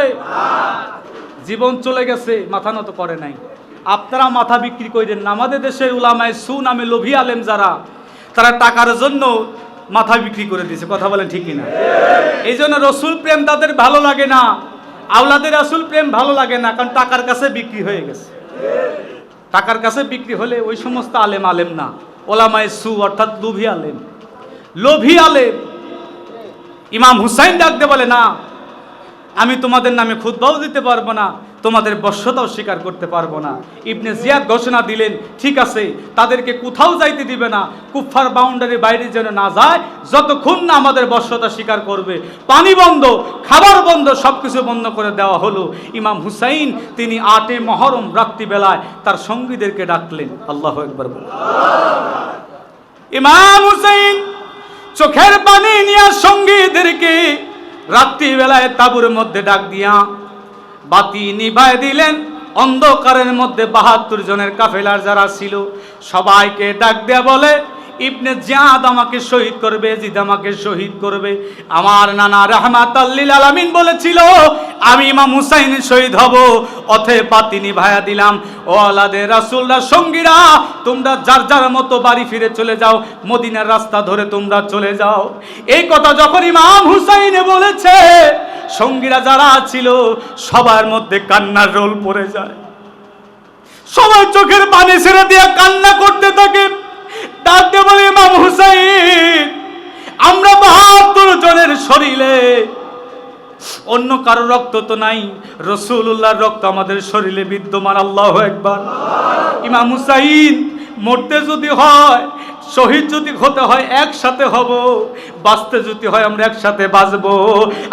জীবন চলে গেছে, মাথা নত করে নাই। আপনারা মাথা বিক্রি করেন না। আমাদের দেশের উলামায়ে সু নামে লোভী আলেম যারা, তারা টাকার জন্য মাথা বিক্রি করে দিয়েছে, কথা বলেন ঠিক কিনা? এই জন্য রসুল প্রেম তাদের ভালো লাগে না, আওলাদের রাসূল প্রেম ভালো লাগে না, কারণ টাকার কাছে বিক্রি হয়ে গেছে। টাকার কাছে বিক্রি হলে ওই সমস্ত আলেম আলেম না, ওলামায়ে সু অর্থাৎ লোভী আলেম, লোভী আলেম। ইমাম হুসাইন ডাকতে বলে, না, আমি তোমাদের নামে খুতবাও দিতে পারবো না, তোমাদের বশ্যতাও স্বীকার করতে পারবো না। ইবনে জিয়াদ ঘোষণা দিলেন, ঠিক আছে, তাদেরকে কোথাও যাইতে দিবে না, কুফার বাউন্ডারি বাইরে যেন না যায়, যতক্ষণ না আমাদের বশ্যতা স্বীকার করবে। পানি বন্ধ, খাবার বন্ধ, সবকিছু বন্ধ করে দেওয়া হলো। ইমাম হুসাইন তিনি 8 মুহররম রাত্রিবেলায় তার সঙ্গীদেরকে ডাকলেন। আল্লাহু আকবার বলে। ইমাম হুসাইন চোখের পানি নিয়ে সঙ্গীদেরকে রাত্রিবেলায় তাঁবুর মধ্যে ডাক দিয়া বাতি নিভায় দিলেন। অন্ধকারের মধ্যে 72 জনের কাফেলার যারা ছিল সবাইকে ডাক দেয়া বলে, ইবনে জিয়াদ আমাকে শহীদ করবে, জিদ আমাকে শহীদ করবে। আমার নানা রাহমাতাল লিল আলামিন বলেছিল, আমি ইমাম হুসাইন শহীদ হব, অতএব বাতি নিভায়া দিলাম। ও আওলাদে রাসূলরা, সঙ্গীরা, তোমরা যার যার মতো বাড়ি ফিরে চলে যাও, মদিনার রাস্তা ধরে তোমরা চলে যাও। এই কথা যখন ইমাম হুসাইনে বলেছে, সঙ্গীরা যারা ছিল সবার মধ্যে কান্নার রোল পড়ে যায়, সবাই চোখের পানি ছেড়ে দিয়ে কান্না করতে থাকে। ডাকতে বলে, ইমাম হুসাইন, আমরা 72 জনের শরীরে অন্য কারো রক্ত তো নাই, রাসূলুল্লাহর রক্ত আমাদের শরীরে বিদ্যমান। আল্লাহু আকবার। ইমাম হুসাইন মরতে যদি হয়, শহীদ যদি হতে হয়, একসাথে হব, বাঁচতে যদি হয় আমরা একসাথে বাঁচবো।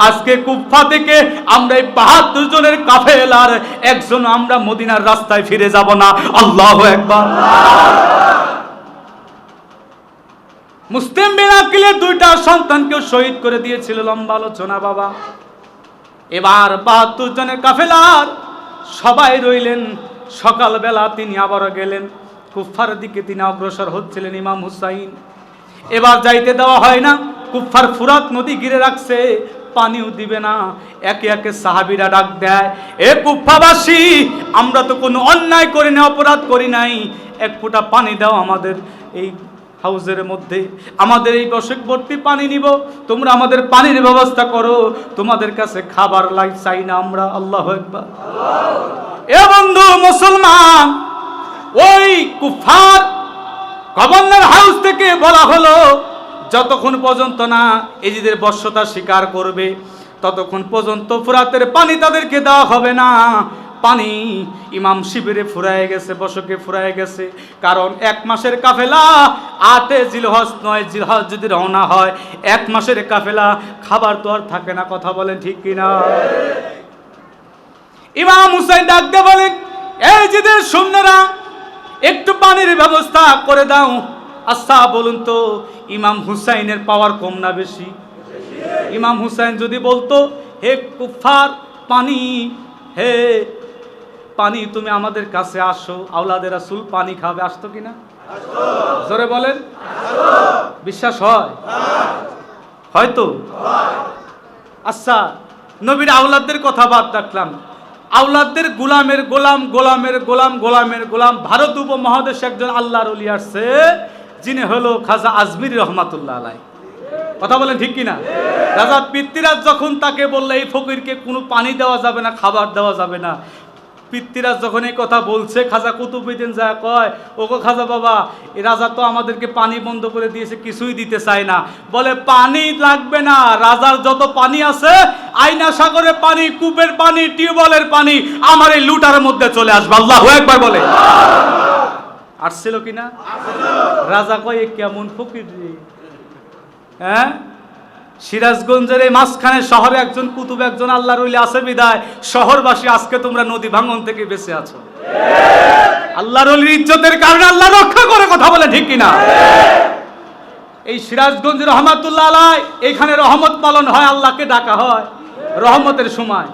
আজকে কুফা থেকে আমরা এই 72 জনের কাফেলার একজন আমরা মদিনার রাস্তায় ফিরে যাব না। আল্লাহু আকবার। মুসলিম বিন আকিলের 2টা সন্তানকেও শহীদ করে দিয়েছিল। লম্বা আলোচনা বাবা। এবার 72 জনের কাফেলার সবাই রইলেন। সকালবেলা তিনি আবারও গেলেন, কুফফারের দিকে তিনি অগ্রসর হচ্ছিলেন ইমাম হুসাইন। এবার যাইতে দেওয়া হয় না, কুফফার ফুরাত নদী ঘিরে রাখছে, পানিও দিবে না। একে একে সাহাবীরা ডাক দেয়, এ কুফফাবাসী, আমরা তো কোনো অন্যায় করি না, অপরাধ করি নাই, এক ফোঁটা পানি দাও আমাদের এই হাউজের মধ্যে, আমাদের এই বসক ভর্তি পানি নিব, তোমরা আমাদের পানির ব্যবস্থা করো, তোমাদের কাছে খাবার চাই না আমরা। আল্লাহু আকবার। এ বন্ধু মুসলমান, ওই কুফফার গভর্নর হাউস থেকে বলা হলো যতক্ষণ পর্যন্ত না এজিদের বশ্যতা স্বীকার করবে ততক্ষণ পর্যন্ত ফুরাতের পানি তাদেরকে দেওয়া হবে না। পানি ইমাম শিবিরে ফুরায় গেছে, বসকে ফুরায় গেছে, কারণ 1 মাসের কাফেলা, 8 জিলহজ 9 জিলহজ যদি রওনা হয়, 1 মাসের কাফেলা, খাবার তো আর থাকে না। কথা বলেন ঠিক কিনা? ইমাম হুসাইন ডাক দিয়ে বলেন, এই জিদের সৈন্যরা, একটু পানির ব্যবস্থা করে দাও। আচ্ছা বলুন তো, ইমাম হুসাইনের পাওয়ার কম না বেশি? ইমাম হুসাইন যদি বলতো, হে কুফফার পানি, হে পানি, তুমি আমাদের কাছে আসো, আওলাদের রাসূল পানি খাবে, আসতো কিনা? জোরে বলেন। বিশ্বাস হয়? হয়তো। আচ্ছা, নবীর আওলাদদের কথা বাদ রাখলাম, আওলাদদের গোলামের গোলাম, গোলামের গোলাম, গোলামের গোলাম, ভারত উপমহাদেশে একজন আল্লাহর ওলি আসছে, যিনি হলো খাজা আজমিরি রহমাতুল্লাহ আলাইহি। কথা বলেন ঠিক কিনা? রাজা পৃথ্বীরাজ যখন তাকে বললে এই ফকিরকে কোনো পানি দেওয়া যাবে না, খাবার দেওয়া যাবে না, পৃথ্বীরাজ যখন এই কথা বলছে, খাজা কুতুবউদ্দিন যা কয়, ওগো খাজা বাবা, এই রাজা তো আমাদেরকে পানি বন্ধ করে দিয়েছে, কিছুই দিতে চায় না। বলে পানি লাগবে না, রাজার যত পানি আছে, আইনা সাগরের পানি, কূপের পানি, টিউবওয়েলের পানি, আমার এই লুটার মধ্যে চলে আসবে। আল্লাহু আকবার বলে। আসছিল কিনা? রাজা কয়, এ কেমন ফকির রে? হ্যাঁ, সিরাজগঞ্জের এই মাঝখানে শহরে একজন কুতুব, একজন আল্লাহর ওলি আছে বিদায় শহরবাসী আজকে তোমরা নদী ভাঙন থেকে বেঁচে আছো। আল্লাহর ওলির ইজ্জতের কারণে আল্লাহ রক্ষা করে। কথা বলে ঠিক কিনা? এই সিরাজগঞ্জ রহমাতুল্লাহ আলাইহি, এখানে রহমত পালন হয়, আল্লাহকে ডাকা হয় রহমতের সময়।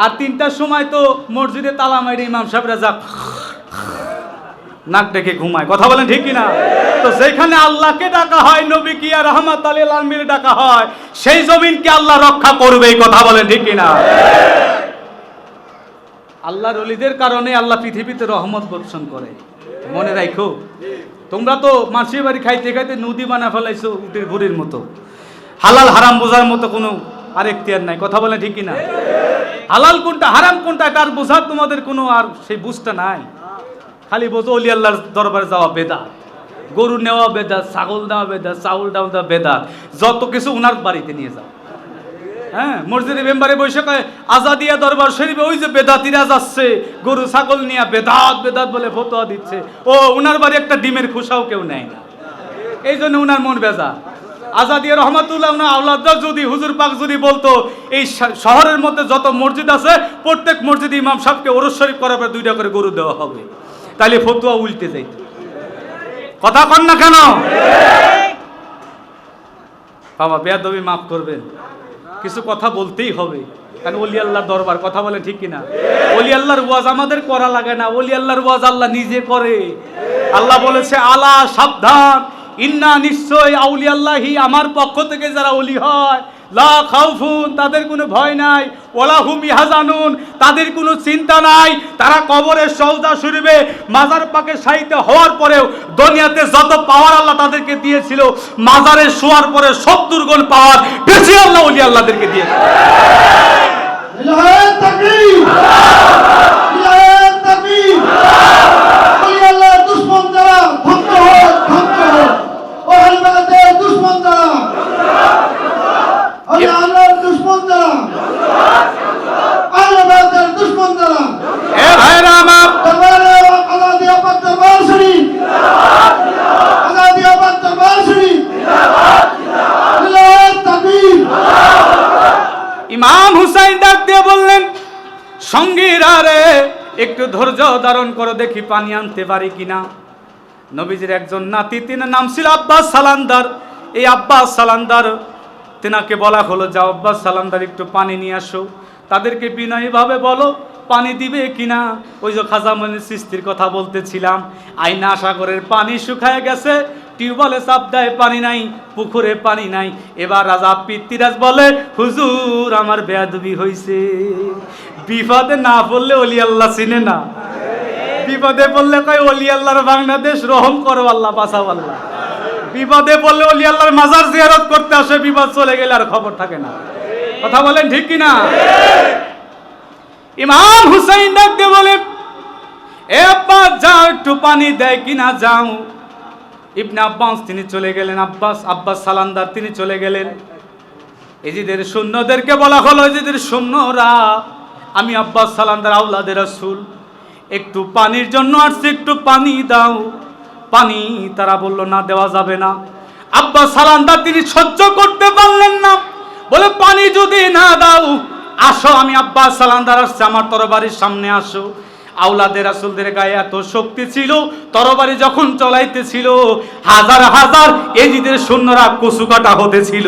আর 3টার সময় তো মসজিদে তালা মাইরে ইমাম সাহেবরা যা নাক ডেকে ঘুমায়। কথা বলেন ঠিক কিনা? তো যেখানে আল্লাহকে ডাকা হয়, নবী কি আর রহমাত আলিল আলামিন ডাকা হয়, সেই জমিনকে আল্লাহ রক্ষা করবে। কথা বলেন ঠিক কিনা? আল্লাহর ওলিদের কারণে আল্লাহ পৃথিবীতে রহমত বর্ষণ করে। মনে রাখো, তোমরা তো মাসির বাড়ি খাইতে খাইতে নদী বানা ফেলাইছো উটের ভুড়ির মতো, হালাল হারাম বোঝার মতো কোনো আর এখতিয়ার নাই। কথা বলেন ঠিক কিনা? হালাল কোনটা হারাম কোনটা তার বোঝার তোমাদের কোনো আর সেই বুঝটা নাই। খালি বোঝো অলি আল্লাহর দরবারে যাওয়া বেদাত, গরু নেওয়া বেদাত, ছাগল দেওয়া বেদাত, চাউল দেওয়া বেদাত, যত কিছু উনার বাড়িতে নিয়ে যাও। হ্যাঁ, মসজিদে মেম্বারে বসে কয় আজাদিয়া দরবার শরীফে ওই যে বেদাতিরা যাচ্ছে গরু ছাগল নিয়ে বেদাত বেদাত বলে ফতোয়া দিচ্ছে, ও উনার বাড়ি একটা ডিমের খোসাও কেউ নেয় না, এই জন্য উনার মন বেজা। আজাদিয়া রহমাতুল্লাহ উনার আওলাদরা যদি, হুজুর পাক যদি বলতো এই শহরের মধ্যে যত মসজিদ আছে প্রত্যেক মসজিদে ইমাম সাহেবকে ওরস শরীফ করার পর 2টা করে গরু দেওয়া হবে, তাহলে ফতোয়া উল্টে যাইত। কথা কন না কেন? বাবা বেয়াদবি মাফ করবেন, কিছু কথা বলতেই হবে, কারণ ওলি আল্লাহর দরবার। কথা বলে ঠিক কিনা? ওলি আল্লাহর ওয়াজ আমাদের করা লাগে না, ওলি আল্লাহর ওয়াজ আল্লাহ নিজে করে। আল্লাহ বলেছে, আলা সাবধান, ইন্না নিশ্চয় আউলি আল্লাহি, আমার পক্ষ থেকে যারা ওলি হয়, লা খাউফুন, তাদের কোনো ভয় নাই, ওয়ালা হুম ইয়াহজানুন, তাদের কোনো চিন্তা নাই। তারা কবরের সওদা শুরবে, মাজার পাকে শায়িত হওয়ার পরেও দুনিয়াতে যত পাওয়ার আল্লাহ তাদেরকে দিয়েছিল, মাজারে শোয়ার পরে 70 গুণ পাওয়ার বেশি আল্লাহ ওলি আল্লাহদেরকে দিয়েছে। ইলাহে তাকবীর, ইলাহে তাকবীর। ওলি আল্লাহর দুশমন যারা ধ্বংস হোক, ধ্বংস হোক। ওলি আল্লাহর দুশমন যারা, ওলি আল্লাহর দুশমন যারা, আল্লাহর দুশমন যারা, এ ভাইরা আমার, দরবারে আজাদিয়া পাক দরবার শরীফ, আজাদিয়া পাক দরবার শরীফ, ইলাহে তাকবীর। ইমাম হুসাইন ডাক দিয়ে বললেন, সঙ্গীরা রে, একটু ধৈর্য ধারণ করো, দেখি পানি আনতে পারি কিনা। নবীজির একজন নাতি, তিনার নাম ছিল আব্বাস সালান্দার। এই আব্বাস সালান্দার, তেনাকে বলা হলো, যাও আব্বাস সালান্দার একটু পানি নিয়ে আসো। তাদেরকে বিনয়ীভাবে বলো, পানি দিবে কিনা। ওই যে খাজা মঈন চিশতির কথা বলতেছিলাম, আয়না সাগরের পানি শুকায় গেছে, টিউবওয়েলে চাপ দেয় পানি নাই, পুকুরে পানি নাই। এবার রাজা পিতৃরাজ বলে, হুজুর আমার বেয়াদবি হইছে। বিপদে না পড়লে ওলি আল্লাহ চিনে না, বিপদে পড়লে কয় ওলি আল্লাহর বাংলাদেশ, রহম করো আল্লাহ, বাঁচাও আল্লাহ। বিপদে পড়লে ওলি আল্লাহর মাজার জিয়ারত করতে আসে, বিপদ চলে গেলে আর খবর থাকে না। কথা বলেন ঠিক কিনা? ইমাম হুসাইন ডাক দিয়ে বলে, এ আব্বাস যাও একটু পানি দেয় কিনা যাও। ইবনে আব্বাস তিনি চলে গেলেন, আব্বাস সালান্দার তিনি চলে গেলেন। এজিদের সৈন্যদেরকে বলা হলো, এজিদের সৈন্যরা, আমি আব্বাস সালান্দার আওলাদে রাসূল, একটু পানির জন্য আসছে, একটু পানি দাও। পানি তারা বলল না, দেওয়া যাবে না। আব্বাস সালান্দার তিনি সহ্য করতে পারলেন না, বলে পানি যদি না দাও, আসো, আমি আব্বাস সালান্দার আসছে, আমার তরবারির সামনে আসো। আওলাদে রাসূলদের গায়ে এত শক্তি ছিল, তরবারি যখন চলাইতেছিল হাজার হাজার এজিদের সৈন্যরা কচু কাটা হতেছিল।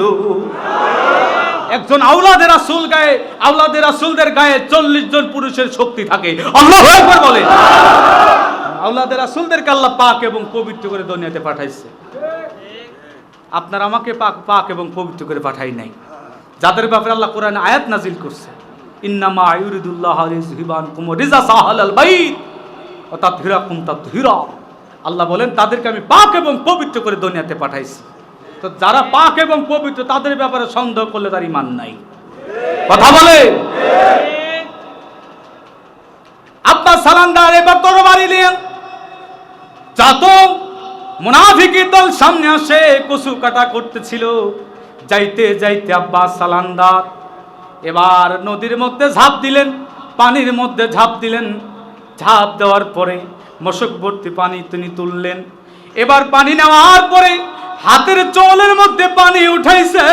একজন আওলাদে রাসূল গায়ে, আওলাদে রাসূলদের গায়ে 40 জন পুরুষের শক্তি থাকে। আল্লাহু আকবার বলে। আওলাদে রাসূলদেরকে আল্লাহ পাক এবং পবিত্র করে দুনিয়াতে পাঠাইছে। আপনার আমাকে পাক এবং পবিত্র করে পাঠাই নাই। যাদের ব্যাপারে আল্লাহ কোরআনে আয়াত নাজিল করছে, ইন্নামা ইউরিদুল্লাহু লিইয়ুযহিবা আনকুম রিজসা আহলাল বাইত ওয়া তাতহিরাকুম তাতহিরা। আল্লাহ বলেন তাদেরকে আমি পাক এবং পবিত্র করে দুনিয়াতে পাঠাইছি। তো যারা পাক এবং পবিত্র তাদের ব্যাপারে সন্দেহ করলে তার ঈমান নাই। কথা বলে। আব্বাস সালান্দার এবার তরবারি নিয়ে যত মুনাফিকের দল সামনে আসে কচু কাটা করতেছিল, যাইতে যাইতে আব্বাস সালান্দার এবার নদীর মধ্যে ঝাঁপ দিলেন, পানির মধ্যে ঝাঁপ দিলেন। ঝাঁপ দেওয়ার পরে মশক ভর্তি পানি তিনি তুললেন। এবার পানি নেওয়ার পরে হাতের চোলের মধ্যে পানি উঠাইছে।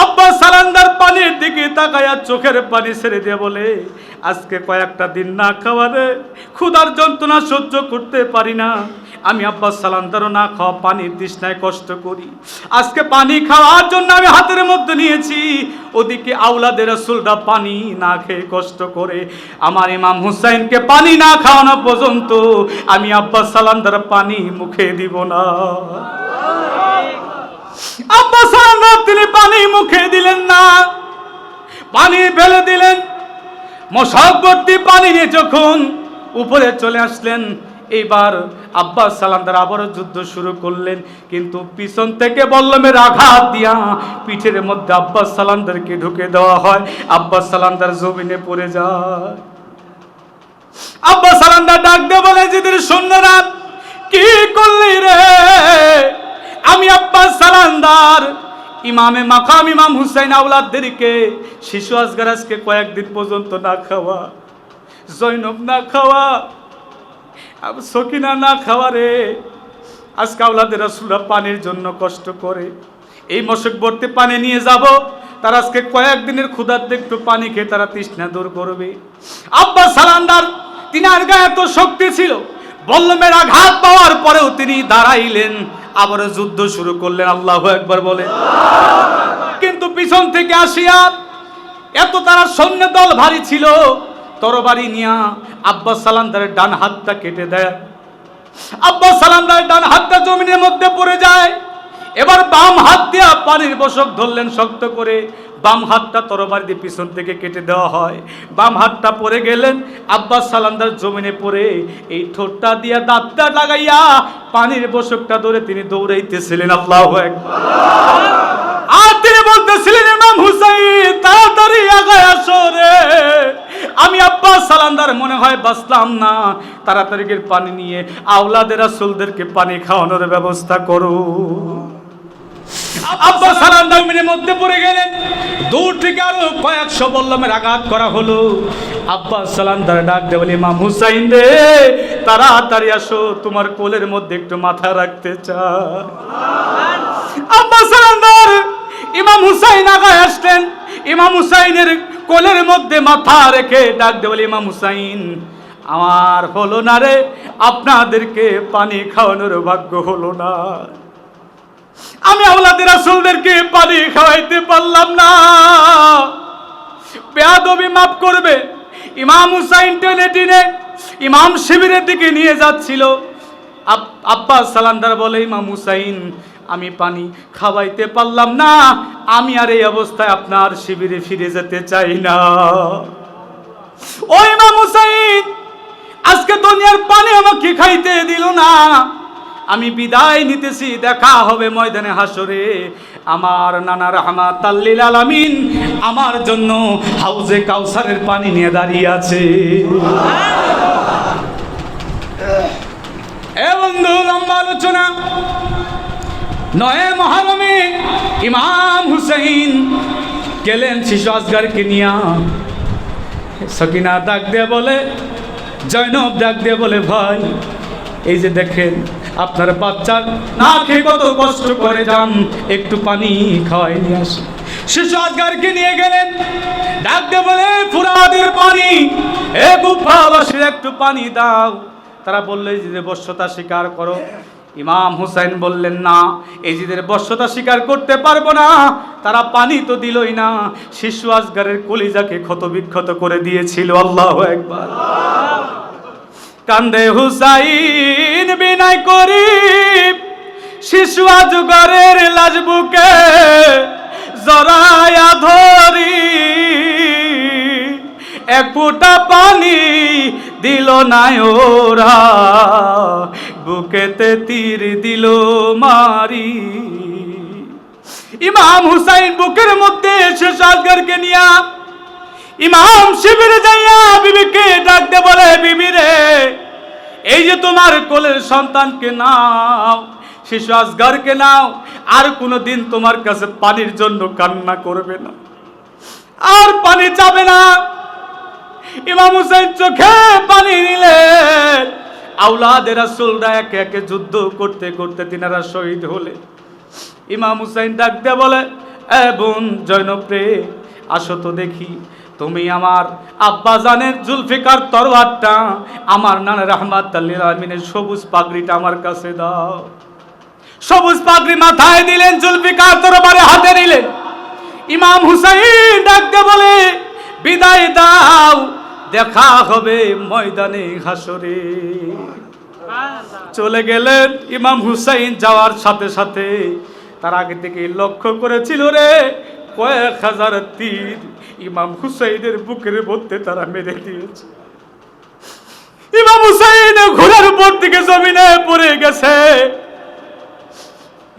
আব্বাস সালান্দার পানির দিকে তাকায়া চোখের পানি ছেড়ে দিয়ে বলে, আজকে কয়েকটা দিন না খাওয়ারে ক্ষুধার যন্ত্রণা সহ্য করতে পারি না। আমি আব্বাস সালান্দারও না খাওয়া পানির তৃষ্ণায় কষ্ট করি। আজকে পানি খাওয়ার জন্য আমি হাতের মধ্যে নিয়েছি, ওদিকে আওলাদে রাসূলরা পানি না খেয়ে কষ্ট করে। আমার ইমাম হুসাইনকে পানি না খাওয়ানো পর্যন্ত আমি আব্বাস সালান্দার পানি মুখে দিব না। আব্বাস সালান্দার তিনি পানি মুখে দিলেন না, পানি ফেলে দিলেন। মশক ভর্তি পানি নিয়ে যখন উপরে চলে আসলেন, এইবার আব্বাস সালান্দার আবারও যুদ্ধ শুরু করলেন, কিন্তু পিছন থেকে বল্লমের আঘাত দিয়া পিঠের মধ্যে আব্বাস সালান্দারকে ঢুকে দেওয়া হয়। আব্বাস সালান্দার জমিনে পড়ে যায়। আব্বাস সালান্দার ডাক দিয়ে বলে, জিদের সৈন্যরা কি করলি রে? আমি আব্বাস সালান্দার ইমামে মাকাম ইমাম হুসাইন আওলাদদেরকে, শিশু আসগার আজকে কয়েকদিন পর্যন্ত না খাওয়া, জৈনব না খাওয়া, সকিনা না খাওয়া রে। আজকে আওলাদে রাসূলরা পানির জন্য কষ্ট করে, এই মশক ভর্তি পানি নিয়ে যাব, তারা আজকে কয়েকদিনের ক্ষুধার্তে একটু পানি খেয়ে তারা তৃষ্ণা দূর করবে। আব্বাস সালান্দার তিনার গায়ে এত শক্তি ছিল, বল্লমের আঘাত পাওয়ার পরেও তিনি দাঁড়াইলেন, আবার যুদ্ধ শুরু করলেন। আল্লাহু আকবার বলে। কিন্তু পিছন থেকে আসিয়া এত তারা সৈন্য দল ভারী ছিল, তরবারি নিয়া আব্বাস সালান্দারের ডান হাতটা কেটে দেয়। আব্বাস সালান্দারের ডান হাতটা জমিনের মধ্যে পড়ে যায়। এবার বাম হাত দিয়া পানির বসক ধরলেন শক্ত করে, বাম হাতটা তরবারি দিয়ে পিছন থেকে কেটে দেওয়া হয়। বাম হাতটা পড়ে গেলেন, আব্বাস সালান্দার জমিনে পড়ে এই ঠোঁটটা দিয়া দাঁতটা লাগাইয়া পানির বসকটা ধরে তিনি দৌড়াইতেছিলেন। আল্লাহু আকবার। আর তিনি বলতেছিলেন, ইমাম হুসাইন তাড়াতাড়ি আগায় আসো রে, আমি আব্বাস সালান্দার মনে হয় বাঁচলাম না, তাড়াতাড়ি পানি নিয়ে আওলাদে রাসূলদেরকে পানি খাওয়ানোর ব্যবস্থা করো। আব্বাস সালান্দার জমিনের মধ্যে পড়ে গেলেন। দূর থেকে আরো কয়েকশো বল্লমের আঘাত করা হলো। আব্বাস সালান্দার ডাক দিয়ে বলে, ইমাম হুসাইন রে তাড়াতাড়ি আসো, তোমার কোলের মধ্যে একটু মাথা রাখতে চাই। আব্বাস সালান্দার ইমাম হুসাইন আগায় আসলেন। ইমাম হুসাইনের কোলের মধ্যে মাথা রেখে ডাক দিয়ে বলে, ইমাম হুসাইন আমার হলো না রে, আপনাদেরকে পানি খাওয়ানোর ভাগ্য হলো না, আমি আওলাদে রাসূলদেরকে পানি খাওয়াইতে পারলাম না। বেয়াদবি মাফ করবে, ইমাম হুসাইন টেনে টেনে ইমাম শিবিরের দিকে নিয়ে যাচ্ছিল। আব্বাস সালান্দার বলে, ইমাম হুসাইন আমি পানি খাওয়াইতে পারলাম না, আমি আর এই অবস্থায় আপনার শিবিরে ফিরে যেতে চাই না। ও ইমাম হুসাইন, আজকে দুনিয়ার পানি আমাকে খাইতে দিল না, আমি বিদায় নিতেছি, দেখা হবে ময়দানে হাসরে। আমার নানা রাহমাতাল লিল আলামিন আমার জন্য হাউজে কাউসারের পানি নিয়ে দাঁড়িয়ে আছে। এ বন্ধু, লম্বা আলোচনা। 9 মুহররমে ইমাম হুসাইন গেলেন শিশু আসগারকে নিয়ে। সকিনা ডাক দিয়ে বলে, জয়নব ডাক দিয়ে বলে, ভাই এই যে দেখেন আপনার বাচ্চা না খেয়ে কত কষ্ট করে, যান একটু পানি খাওয়াই নিয়ে আসি। শিশু আসগারকে নিয়ে গেলেন, ডাক দিয়ে বলে, ফুরাতের পানি, এ কুফাবাসীর একটু পানি দাও। তারা বললে যে বশ্যতা স্বীকার করো। ইমাম হুসাইন বললেন, না, এই জিদের বশ্যতা স্বীকার করতে পারবো না। তারা পানি তো দিলই না, শিশু আসগারের কলিজাকে ক্ষতবিক্ষত করে দিয়েছিল। আল্লাহু আকবার। কান্দে হুসাইন বিনয় করি, শিশু আসগারের লাশ বুকে জড়ায়া ধরি, এক ফোঁটা পানি দিল না ওরা, বুকেতে তীর দিল মারি। ইমাম হুসাইন বুকের মধ্যে শেষ আসগারকে নিয়া ইমাম শিবিরে যাইয়া বিবিকে ডাক দে বলে, বিবি রে, এই যে তোমার কোলের সন্তানকে নাও, শিশু আসগারকে নাও, আর কোনোদিন তোমার কাছে পানির জন্য কান্না করবে না, আর পানি চাবে না। ইমাম হুসাইন চোখে পানি নিলেন। আওলাদের রাসূলরা একে একে যুদ্ধ করতে করতে তিনারা শহীদ হলে ইমাম হুসাইন ডাক দিয়ে বলে, এ বোন জয়নব রে, আসো তো দেখি, তুমি আমার আব্বা জানের জুলফিকার তরবারটা, আমার নানা রাহমাতাল লিল আলামিনের সবুজ পাগড়িটা আমার কাছে দাও। সবুজ পাগড়ি মাথায় দিলেন, জুলফিকার তরবারে হাতে নিলেন। ইমাম হুসাইন ডাক দিয়ে বলে, বিদায় দাও, দেখা হবে ময়দানে হাসরে। চলে গেলেন। ইমাম হুসাইন যাওয়ার সাথে সাথে তার আগে থেকে লক্ষ্য করেছিল রে, কয়েক হাজার তীর ইমাম হুসাইনের বুকের মধ্যে তারা মেরে দিয়েছে। ইমাম হুসাইন ঘোড়ার উপর থেকে জমিনে পড়ে গেছে।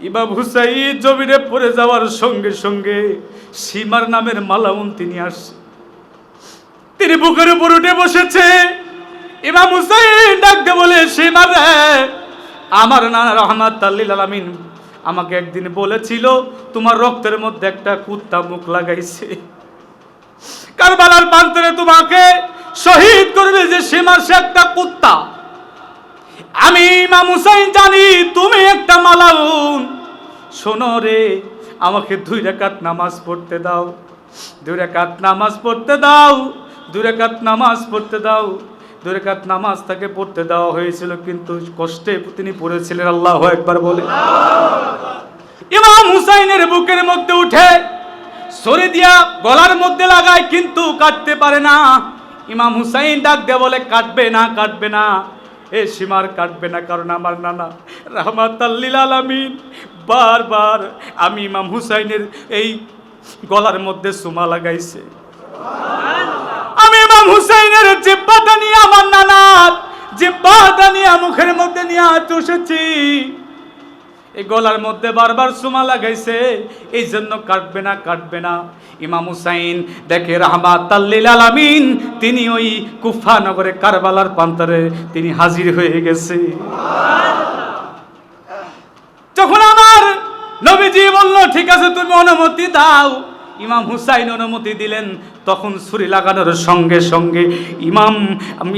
ইমাম হুসাইন জমিনে পড়ে যাওয়ার সঙ্গে সঙ্গে সীমার নামের মালাউন তিনি আসছে, তিনি বুকের উপর উঠে বসেছে। ইমাম হুসাইন ডাকতে বলে, সীমা রে, আমার নানা রাহমাতাল লিল আলামিন আমাকে একদিন বলেছিল তোমার রক্তের মধ্যে একটা কুত্তা মুখ লাগাইছে, কারবালার প্রান্তরে তোমাকে শহীদ করবে যে সীমা, সে একটা কুত্তা। আমি ইমাম হুসাইন জানি তুমি একটা মালাউন। শোনো রে, আমাকে 2 রাকাত নামাজ পড়তে দাও, 2 রাকাত নামাজ পড়তে দাও, 2 রাকাত নামাজ পড়তে দাও। 2 রাকাত নামাজ তাকে পড়তে দেওয়া হয়েছিল, কিন্তু কষ্টে তিনি পড়েছিলেন। আল্লাহু আকবার বলে। ইমাম হুসাইনের বুকের মধ্যে উঠে ছুরি দিয়া গলার মধ্যে লাগায়, কিন্তু কাটতে পারে না। ইমাম হুসাইন ডাক দিয়ে বলে, কাটবে না, কাটবে না, এ সীমার কাটবে না, কারণ আমার নানা রাহমাতাল লিল আলামিন বারবার আমি ইমাম হুসাইনের এই গলার মধ্যে সুমা লাগাইছে। আমি ইমাম হুসাইনের জিহ্বাটা নিয়ে, আমার নানার জিহ্বাটা নিয়ে মুখের মধ্যে নিয়ে চষেছি, এই গলার মধ্যে বারবার সুমা লাগাইছে, এই জন্য কাটবে না, কাটবে না। ইমাম হুসাইন দেখে রাহমাতাল লিল আলামিন তিনি ওই কুফা নগরে কারবালার প্রান্তরে তিনি হাজির হয়ে গেছে। যখন আমার নবীজি বলল, ঠিক আছে তুমি অনুমতি দাও, ইমাম হুসাইন অনুমতি দিলেন। তখন ছুরি লাগানোর সঙ্গে সঙ্গে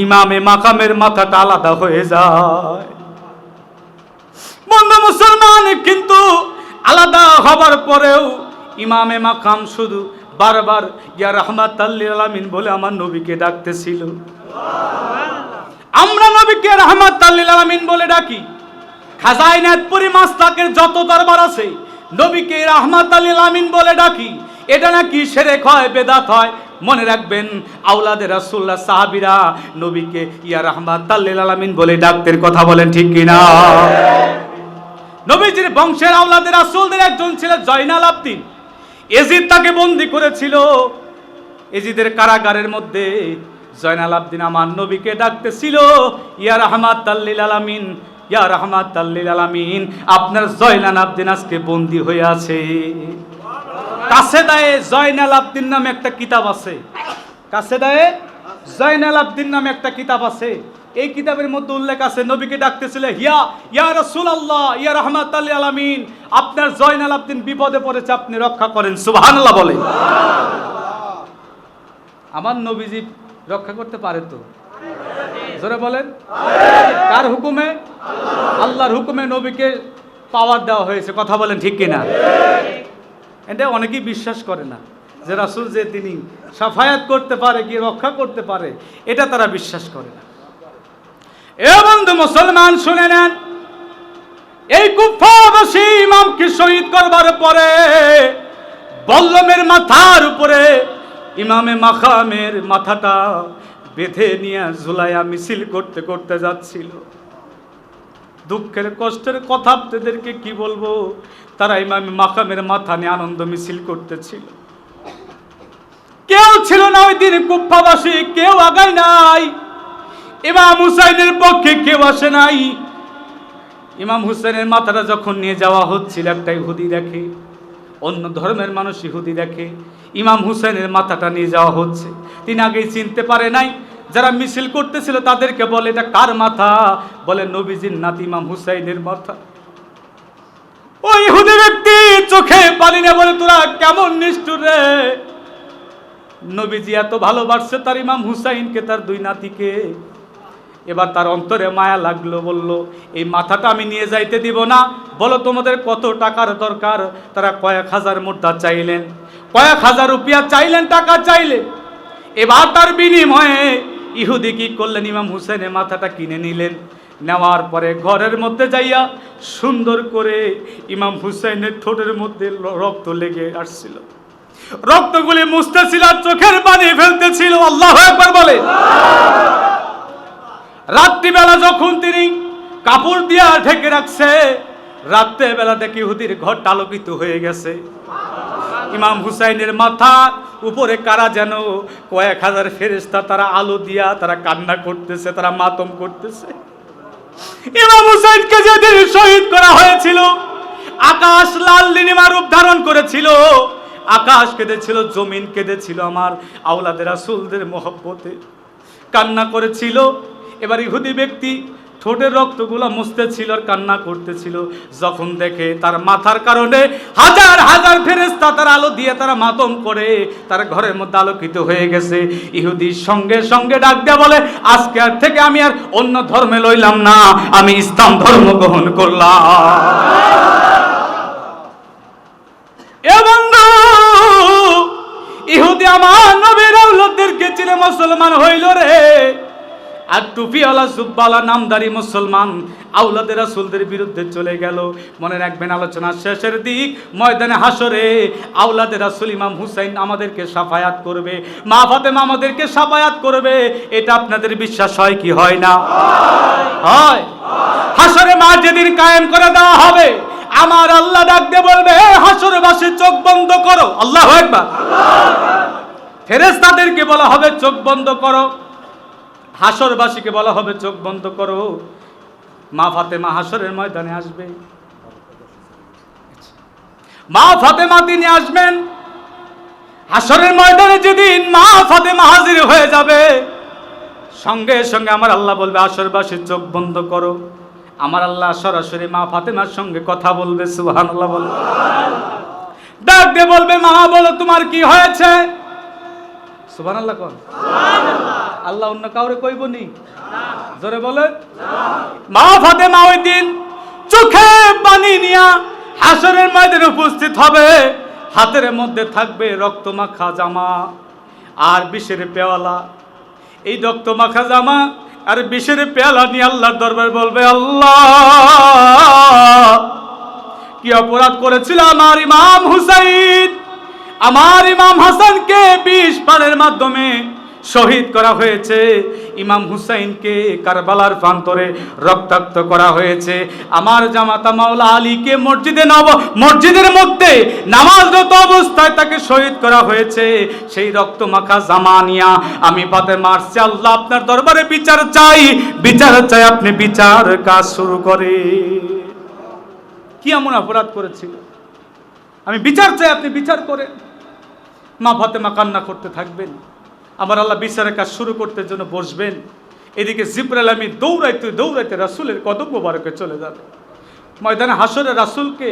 ইমামে মাকামের মাথাটা আলাদা হয়ে যায়। বন্ধু মুসলমান, কিন্তু আলাদা হবার পরেও ইমামে মাকাম শুধু বারবার ইয়া রাহমাতাল লিল আলামিন বলে আমার নবীকে ডাকতেছিল। আমরা নবীকে রাহমাতাল লিল আলামিন বলে ডাকি। খাজাইনাতপুরি মাসলাকের যত দরবার আছে নবীকে রাহমাতাল লিল আলামিন বলে ডাকি। এটা নাকি শিরক হয়, বেদাত হয়, মনে রাখবেন আওলাদে রাসূলুল্লাহ সাহাবীরা নবীকে ইয়া রাহমাতাল লিল আলামিন বলে ডাকতেন। কথা বলেন ঠিক কিনা? নবীজির বংশের আওলাদে রাসূলদের একজন ছিল জয়নাল আবদিন। এজিদ তাকে বন্দী করেছিল। এজিদের কারাগারের মধ্যে জয়নাল আবদিন আমার নবীকে ডাকতেছিল, ইয়া রাহমাতাল লিল আলামিন, ইয়া রাহমাতাল লিল আলামিন, আপনার জয়নাল আবদিন আজকে বন্দী হয়ে আছে। কাসেদায়ে জয়নাল আবদিন নামে একটা কিতাব আছে। কাসেদায়ে জয়নাল আবদিন নামে একটা কিতাব আছে। এই কিতাবের মধ্যে উল্লেখ আছে নবীকে ডাকতেছিল, ইয়া রাসূলুল্লাহ, ইয়া রাহমাতাল লিল আলামিন, আপনার জয়নাল আবদিন বিপদে পড়েছে, আপনি রক্ষা করেন। সুবহানাল্লাহ বলে। আমার নবীজি রক্ষা করতে পারে তো? জোরে বলেন। কার হুকুমে? আল্লাহর হুকুমে নবীকে পাওয়ার দেওয়া হয়েছে। কথা বলেন ঠিক কিনা? এটা অনেকেই বিশ্বাস করে না যে রাসূল যে তিনি শাফায়াত করতে পারে, কি রক্ষা করতে পারে, এটা তারা বিশ্বাস করে না। এ বন্ধু মুসলমান শুনে নেন, এই কুফারবাসী ইমামকে শহীদ করবার পরে বল্লমের মাথার উপরে ইমামে মাকামের মাথাটা বেঁধে নিয়ে ঝুলাইয়া মিছিল করতে করতে যাচ্ছিল। দুঃখের কষ্টের কথা আপনাদেরকে কি বলবো, তারা ইমামে মাকামের মাথা নিয়ে আনন্দ মিছিল করতেছিল। কেউ ছিল না ওই দিন কুফারবাসী, কেউ আগায় নাই। ইমাম হুসাইনের পক্ষে কেউ আসে নাই। ইমাম হুসাইনের মাথাটা যখন নিয়ে যাওয়া হচ্ছিল, একটা ইহুদি দেখে, অন্য ধর্মের মানুষ ইহুদি দেখে ইমাম হুসাইনের মাথাটা নিয়ে যাওয়া হচ্ছে। তিনি আগেই চিনতে পারে নাই। যারা মিছিল করতেছিল তাদেরকে বলে, এটা কার মাথা? বলে নবীজির নাতি ইমাম হুসাইনের মাথা। ওই ইহুদি ব্যক্তি চোখে পানি না বলে, তোরা কেমন নিষ্ঠুর রে! নবীজি এত ভালোবাসছে তার ইমাম হুসাইনকে, তার দুই নাতিকে। এবার তার অন্তরে মায়া লাগলো, বলল, এই মাথাটা আমি নিয়ে যাইতে দিব না। বলো তোমাদের কত টাকার দরকার? তারা কয়েক হাজার মুদ্রা চাইলেন, কয়েক হাজার রুপিয়া চাইলেন, টাকা চাইলেন। এবার তার বিনিময়ে ইহুদি কি করলেন? ইমাম হুসাইনের মাথাটা কিনে নিলেন। নেওয়ার পরে ঘরের মধ্যে যাইয়া সুন্দর করে ইমাম হুসাইনের ঠোঁটের মধ্যে রক্ত লেগে আসছিল, রক্তগুলি মুছতেছিল, চোখের পানি ফেলতেছিল। আল্লাহু আকবার বলে। রাত্রিবেলা যখন তিনি কাপড় দিয়া ঢেকে রাখছে, রাত্রেবেলা দেখি ইহুদির ঘরটা আলোকিত হয়ে গেছে। ইমাম হুসাইনের মাথা উপরে কারা যেন কয়েক হাজার ফেরেশতা, তারা আলো দিয়া তারা কান্না করতেছে, তারা মাতম করতেছে। ইমাম হুসাইনকে যেদিন শহীদ করা হয়েছিল, আকাশ লাল নীলিমা রূপ ধারণ করেছিল, আকাশ কেঁদেছিল, জমিন কেঁদেছিল, আমার আওলাদে রাসূলদের মহব্বতে কান্না করেছিল। এবার ইহুদি ব্যক্তি ঠোঁটের রক্তগুলো মুছতেছিল আর কান্না করতেছিল। যখন দেখে তার মাথার কারণে হাজার হাজার ফেরেশতা তার আলো দিয়ে তারা মাতম করে, তার ঘরের মধ্যে আলোকিত হয়ে গেছে, ইহুদি সঙ্গে সঙ্গে ডাক দেয়া বলে, আজকে আর থেকে আমি আর অন্য ধর্মে লইলাম না, আমি ইসলাম ধর্ম গ্রহণ করলাম। এ বন্ধু, ইহুদি আমার নবীর আওলাদদেরকে চিনে মুসলমান হইল রে। আর টুপিওয়ালা জুব্বাওয়ালা নামদারি মুসলমান আওলাদে রাসূলদের বিরুদ্ধে চলে গেল। মনে রাখবেন, আলোচনার শেষের দিক, ময়দানে হাসরে আওলাদে রাসূল ইমাম হুসাইন আমাদেরকে শাফায়াত করবে, মা ফাতেমা আমাদেরকে শাফায়াত করবে। এটা আপনাদের বিশ্বাস হয় কি হয় না? হয়। হাসরে মা যেদিন কায়েম করে দেওয়া হবে, আমার আল্লাহ ডাক দিয়ে বলবে, হাসরবাসী চোখ বন্ধ করো। আল্লাহু আকবার। ফেরেশতাদেরকে বলা হবে চোখ বন্ধ করো, হাসরবাসীকে বলা হবে চোখ বন্ধ করো। মা ফাতেমা হাসরের ময়দানে আসবে। মা ফাতেমা তিনি আসবেন হাসরের ময়দানে। যেদিন মা ফাতেমা হাজির হয়ে যাবে, সঙ্গে সঙ্গে আমার আল্লাহ বলবে, হাসরবাসীর চোখ বন্ধ করো। আমার আল্লাহ সরাসরি মা ফাতেমার সঙ্গে কথা বলবে। সুবহানাল্লাহ বলবে। ডাক দিয়ে বলবে, মা বলো তোমার কি হয়েছে? সুবহানাল্লাহ কোন? আল্লাহ অন্য কাউরে কইব নি? জোরে বলে। মা ফাতেমা ওই দিন চোখে পানি নিয়া হাসরের ময়দানে উপস্থিত হবে। হাতের মধ্যে থাকবে রক্তমাখা জামা আর বিষের পেয়ালা। এই রক্তমাখা জামা আর বিষের পেয়ালা নিয়ে আল্লাহর দরবারে বলবে, আল্লাহ কি অপরাধ করেছিল আমার ইমাম হুসাইন? আমার ইমাম হাসানকে 20 বাণের মাধ্যমে শহীদ করা হয়েছে, ইমাম হুসাইনকে কারবালার প্রান্তরে রক্তাক্ত করা হয়েছে, আমার জামাতা মাওলা আলীকে মসজিদের মধ্যে নামাজরত অবস্থায় তাকে শহীদ করা হয়েছে। সেই রক্ত মাখা জামা নিয়া আমি ফাতেমা আসছি, আল্লাহ আপনার দরবারে বিচার চাই, আপনি বিচার কাজ শুরু করে। কি এমন অপরাধ করেছিল? আমি বিচার চাই, আপনি বিচার করেন। মা ফাতেমা কান্না করতে থাকবেন, আমার আল্লাহ বিচারের কাজ শুরু করতে জন্য বসবেন। এদিকে জিবরাইল আমিন দৌড়াইতে রাসূলের কদম মোবারকে চলে যাবে। ময়দানে হাসরে রাসূলকে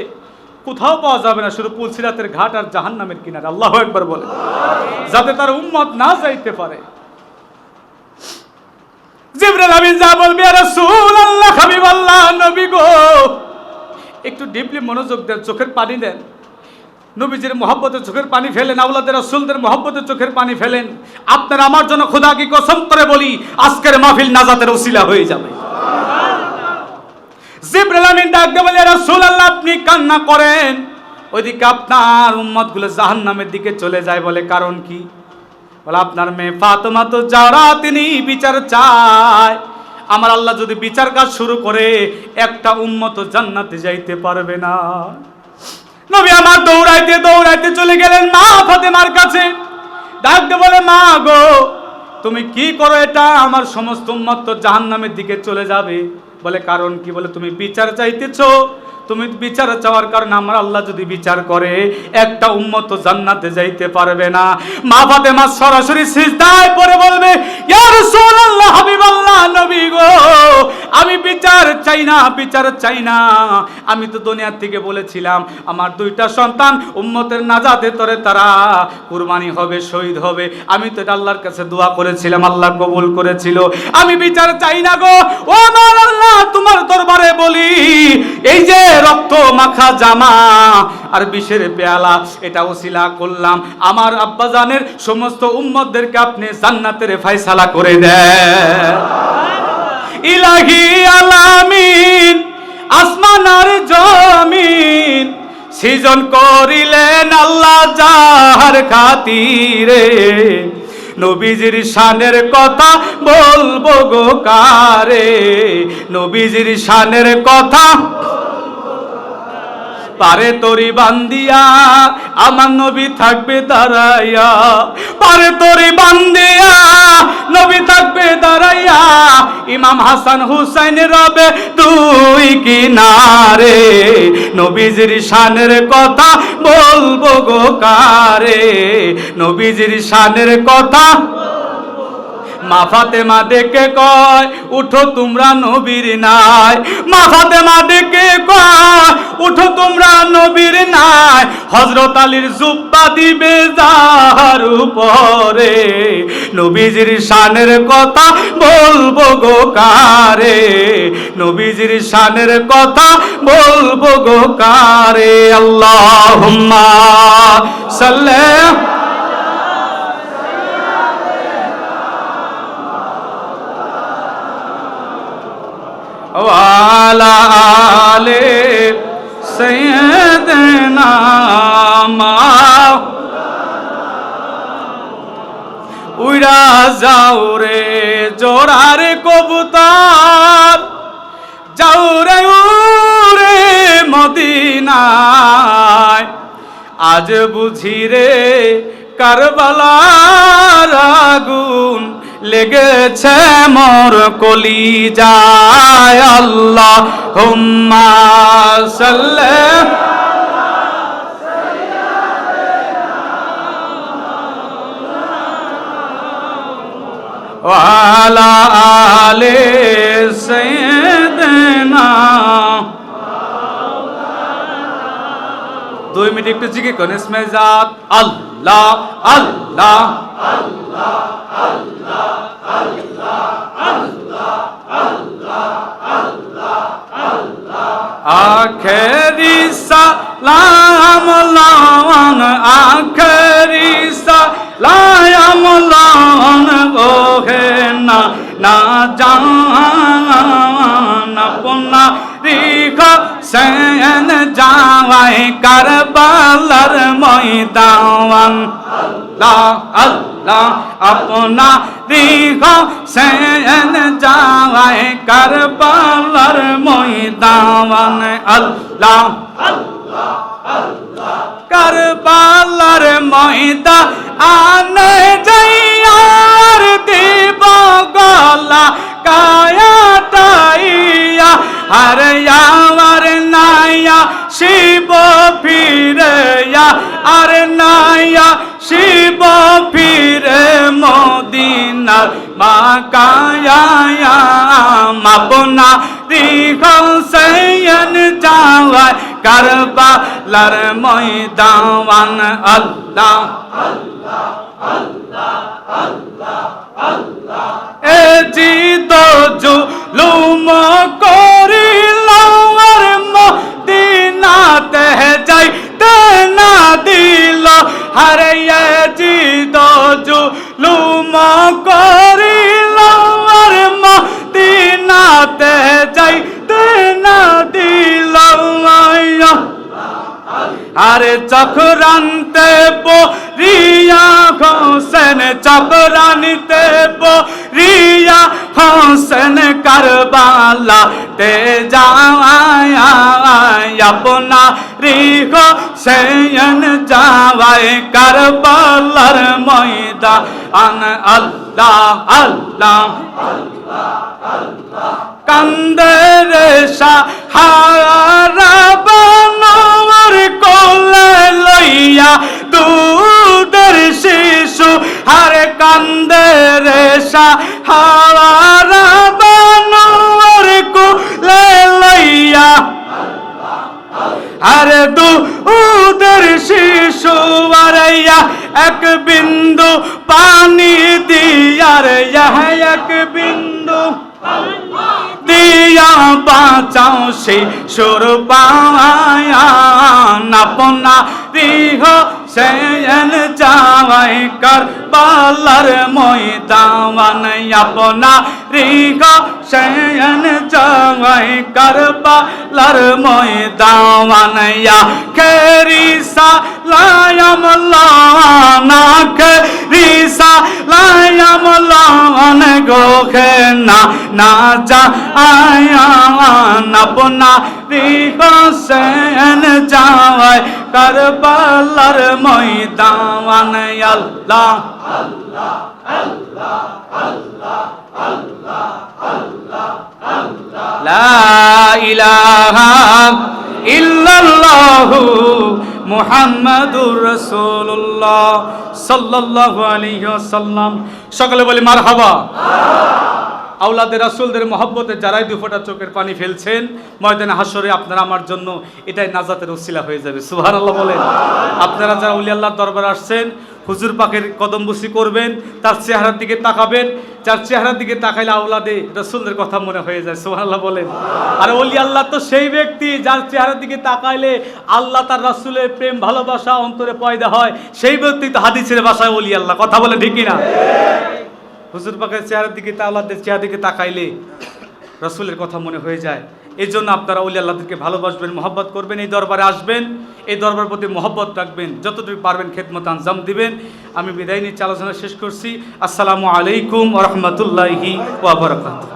কোথাও পাওয়া যাবে না, শুধু পুলসিরাতের ঘাট আর জাহান্নামের কিনারে। আল্লাহু আকবার বলে, যাতে তার উম্মত না যাইতে পারে। জিবরাইল আমিন যা বলবে, ইয়া রাসূলুল্লাহ, হাবিবাল্লাহ, নবী গো, একটু ডিপলি মনোযোগ দেন, চোখের পানি দেন। নবীজির মহব্বতে চোখের পানি ফেলেন, আওলাদের রাসূলদের মহব্বতে চোখের পানি ফেলেন। আপনার আমার জন্য খোদা কি কসম করে বলি, আজকের মাহফিল নাজাতের ওসিলা হয়ে যাবে। জিবরাইল আমিন ডাক দিয়ে বলে, ইয়া রাসূলুল্লাহ, আপনি কান্না করেন, ওইদিকে আপনার উম্মতগুলো জাহান্নামের দিকে চলে যায়। বলে কারণ কি? বলে আপনার মেয়ে ফাতেমা তো যারা তিনি বিচার চায়, আমার আল্লাহ যদি বিচার কাজ শুরু করে একটা উম্মত জান্নাতে যাইতে পারবে না। নবী আমার দৌড়াইতে চলে গেলেন মা ফাতেমার কাছে, ডাকতে বলে, মা গো, তুমি কি করো এটা? আমার সমস্ত উম্মত তো জাহান্নামের দিকে চলে যাবে। বলে কারণ কি? বলে তুমি বিচার চাইতেছো, তুমি বিচার চাওয়ার কারণে আমার আল্লাহ যদি বিচার করে একটা উম্মত জান্নাতে যাইতে পারবে না। মা ফাতেমা সরাসরি সিজদায় পড়ে বলবে, ইয়া রাসূলুল্লাহ, হাবিবাল্লাহ, নবী গো, আমি বিচার চাই না। আমি তো দুনিয়া থেকে বলেছিলাম আমার 2টা সন্তান উম্মতের নাজাতে তরে তারা কুরবানি হবে, শহীদ হবে। আমি তো আল্লাহর কাছে দোয়া করেছিলাম, আল্লাহ কবুল করেছিল। আমি বিচার চাই না গো। ও আমার আল্লাহ, তোমার দরবারে বলি, এই যে রক্ত মাখা জামা আর বিষের পেয়ালা, এটা ওসিলা করলাম আমার আব্বাজানের সমস্ত উম্মতদেরকে আপনি জান্নাতের ফয়সালা করে দেন। ইলাহি আলামিন, আসমান আর জমিন সৃজন করিলেন আল্লাহ যার খাতিরে। নবীজির শানের কথা বলবো গো কারে, নবীজির শানের কথা পারে তরি বান্দিয়া আমার নবী থাকবে দাঁড়াইয়া, পারে তরি বান্দিয়া নবী থাকবে দাঁড়াইয়া। ইমাম হাসান হুসাইন রবে 2 কিনারে, নবীজির শানের কথা বলবো গো কারে, নবীজির শানের কথা। মা ফাতেমা ডেকে কয়, উঠো তোমরা নবীর নাই। মা ফাতেমা ডেকে কয়, উঠো তোমরা নবীর নাই। হযরত আলীর জুব্বা দিবে যার উপরে, নবীজির শানের কথা বলবো গো কারে, নবীজির শানের কথা বলবো গো কারে। আল্লাহুম্মা সাল্লি ওয়ালা আলে সাইয়্যিদিনা উড়া যাও রে জোড়ার কবুতর, যাও রে উড়ে মদিনায়। আজ বুঝি রে কারবালার আগুন লেগেছে মোর কলিজায়। আল্লাহুম্মা সাল্লি ওয়ালা আলে সাইয়্যিদিনা। 2 মিনিট একটু জিকির করেন, ইসমে জাত আল্লাহ আল্লাহ আল্লাহ আল্লাহ আল্লাহ আল্লাহ আল্লাহ আল্লাহ আল্লাহ। আখেরি সালাম লাওয়ান, আখেরি সালাম লাওয়ান ওহে না না জান আপনা রিখা সেন যাওয়ায় কারবালার ময়দান আল্লাহ আল্লাহ আপনা হোসেন যায় কারবালার ময়দান আল্লাহ কারবালার ময়দান আনে যাইয়ার দেব গলা কায়াটাইয়া আর আমার নাইয়া শিব ফিরেয়া আর নাইয়া শিব ফিরে মদিনার মাকায়া আপনা হোসেন যায় কারবালার ময়দান আল্লাহ এ জিদ জুলুম করিল আর মদিনাতে যাইতে না দিল আরে এ জিদ জুলুম করিল আর মদিনাতে যাইতে না দিল আরে চক্রান্তে রিয়া হোসেন চক্রান্তে রিয়া হোসেন কারবালা তে যায় আপনা হোসেন যায় কারবালার ময়দান আল্লাহ আল্লাহ কান্দে রে সাহারা বানর কোলে লইয়া দুধের শিশু হারে কান্দে রে সাহারা বানর কোলে লইয়া আরে দুধের শিশু আরাইয়া এক বিন্দু পানি দিয়া রে এক বিন্দু দিয়া বাঁচাও শিশুর বায়ান আপনা হোসেন যায় কারবালার ময়দান আপনা হোসেন যায় কারবালার ময়দান খেরিসা লায়াম লানা খেরিসা লায়াম লান গোখে না না যা আয়ান আপনা হোসেন যায় কারবালার ময়দান আল্লাহ লা ইলাহা ইল্লাল্লাহু মুহাম্মাদুর রাসূলুল্লাহ সাল্লাল্লাহু আলাইহি ওয়াসাল্লাম। সকলে বলি মারহাবা। আওলাদে রাসূলদের মহব্বতে যারাই দুফোঁটা চোখের পানি ফেলছেন ময়দানে হাসরে আপনারা আমার জন্য এটাই নাজাতের ওসিলা হয়ে যাবে। সুবহানাল্লাহ বলেন। আপনারা যারা ওলি আল্লাহর দরবারে আসছেন হুজুর পাকের কদমবুসি করবেন, তার চেহারার দিকে তাকাবেন, যার চেহারার দিকে তাকাইলে আওলাদে রাসূলদের কথা মনে হয়ে যায়। সুবহানাল্লাহ বলেন। আর ওলি আল্লাহ তো সেই ব্যক্তি যার চেহারার দিকে তাকাইলে আল্লাহ তার রাসূলের প্রেম ভালোবাসা অন্তরে পয়দা হয়, সেই ব্যক্তি তো হাদিসের ভাষায় ওলি আল্লাহ। কথা বলে ঠিক না? হুজুর পাকের চেহারার দিকে আল্লাহদের চেহারার দিকে তাকাইলে রাসূলের কথা মনে হয়ে যায়। এই জন্য আপনারা ওলি আল্লাহদেরকে ভালোবাসবেন, মহব্বত করবেন, এই দরবারে আসবেন, এই দরবার প্রতি মহব্বত রাখবেন, যতটুকু পারবেন খেদমত আঞ্জাম দিবেন। আমি বিদায় নিচ্ছি, আলোচনা শেষ করছি। আসসালামু আলাইকুম ওয়া রাহমাতুল্লাহি ওয়া বারাকাতুহু।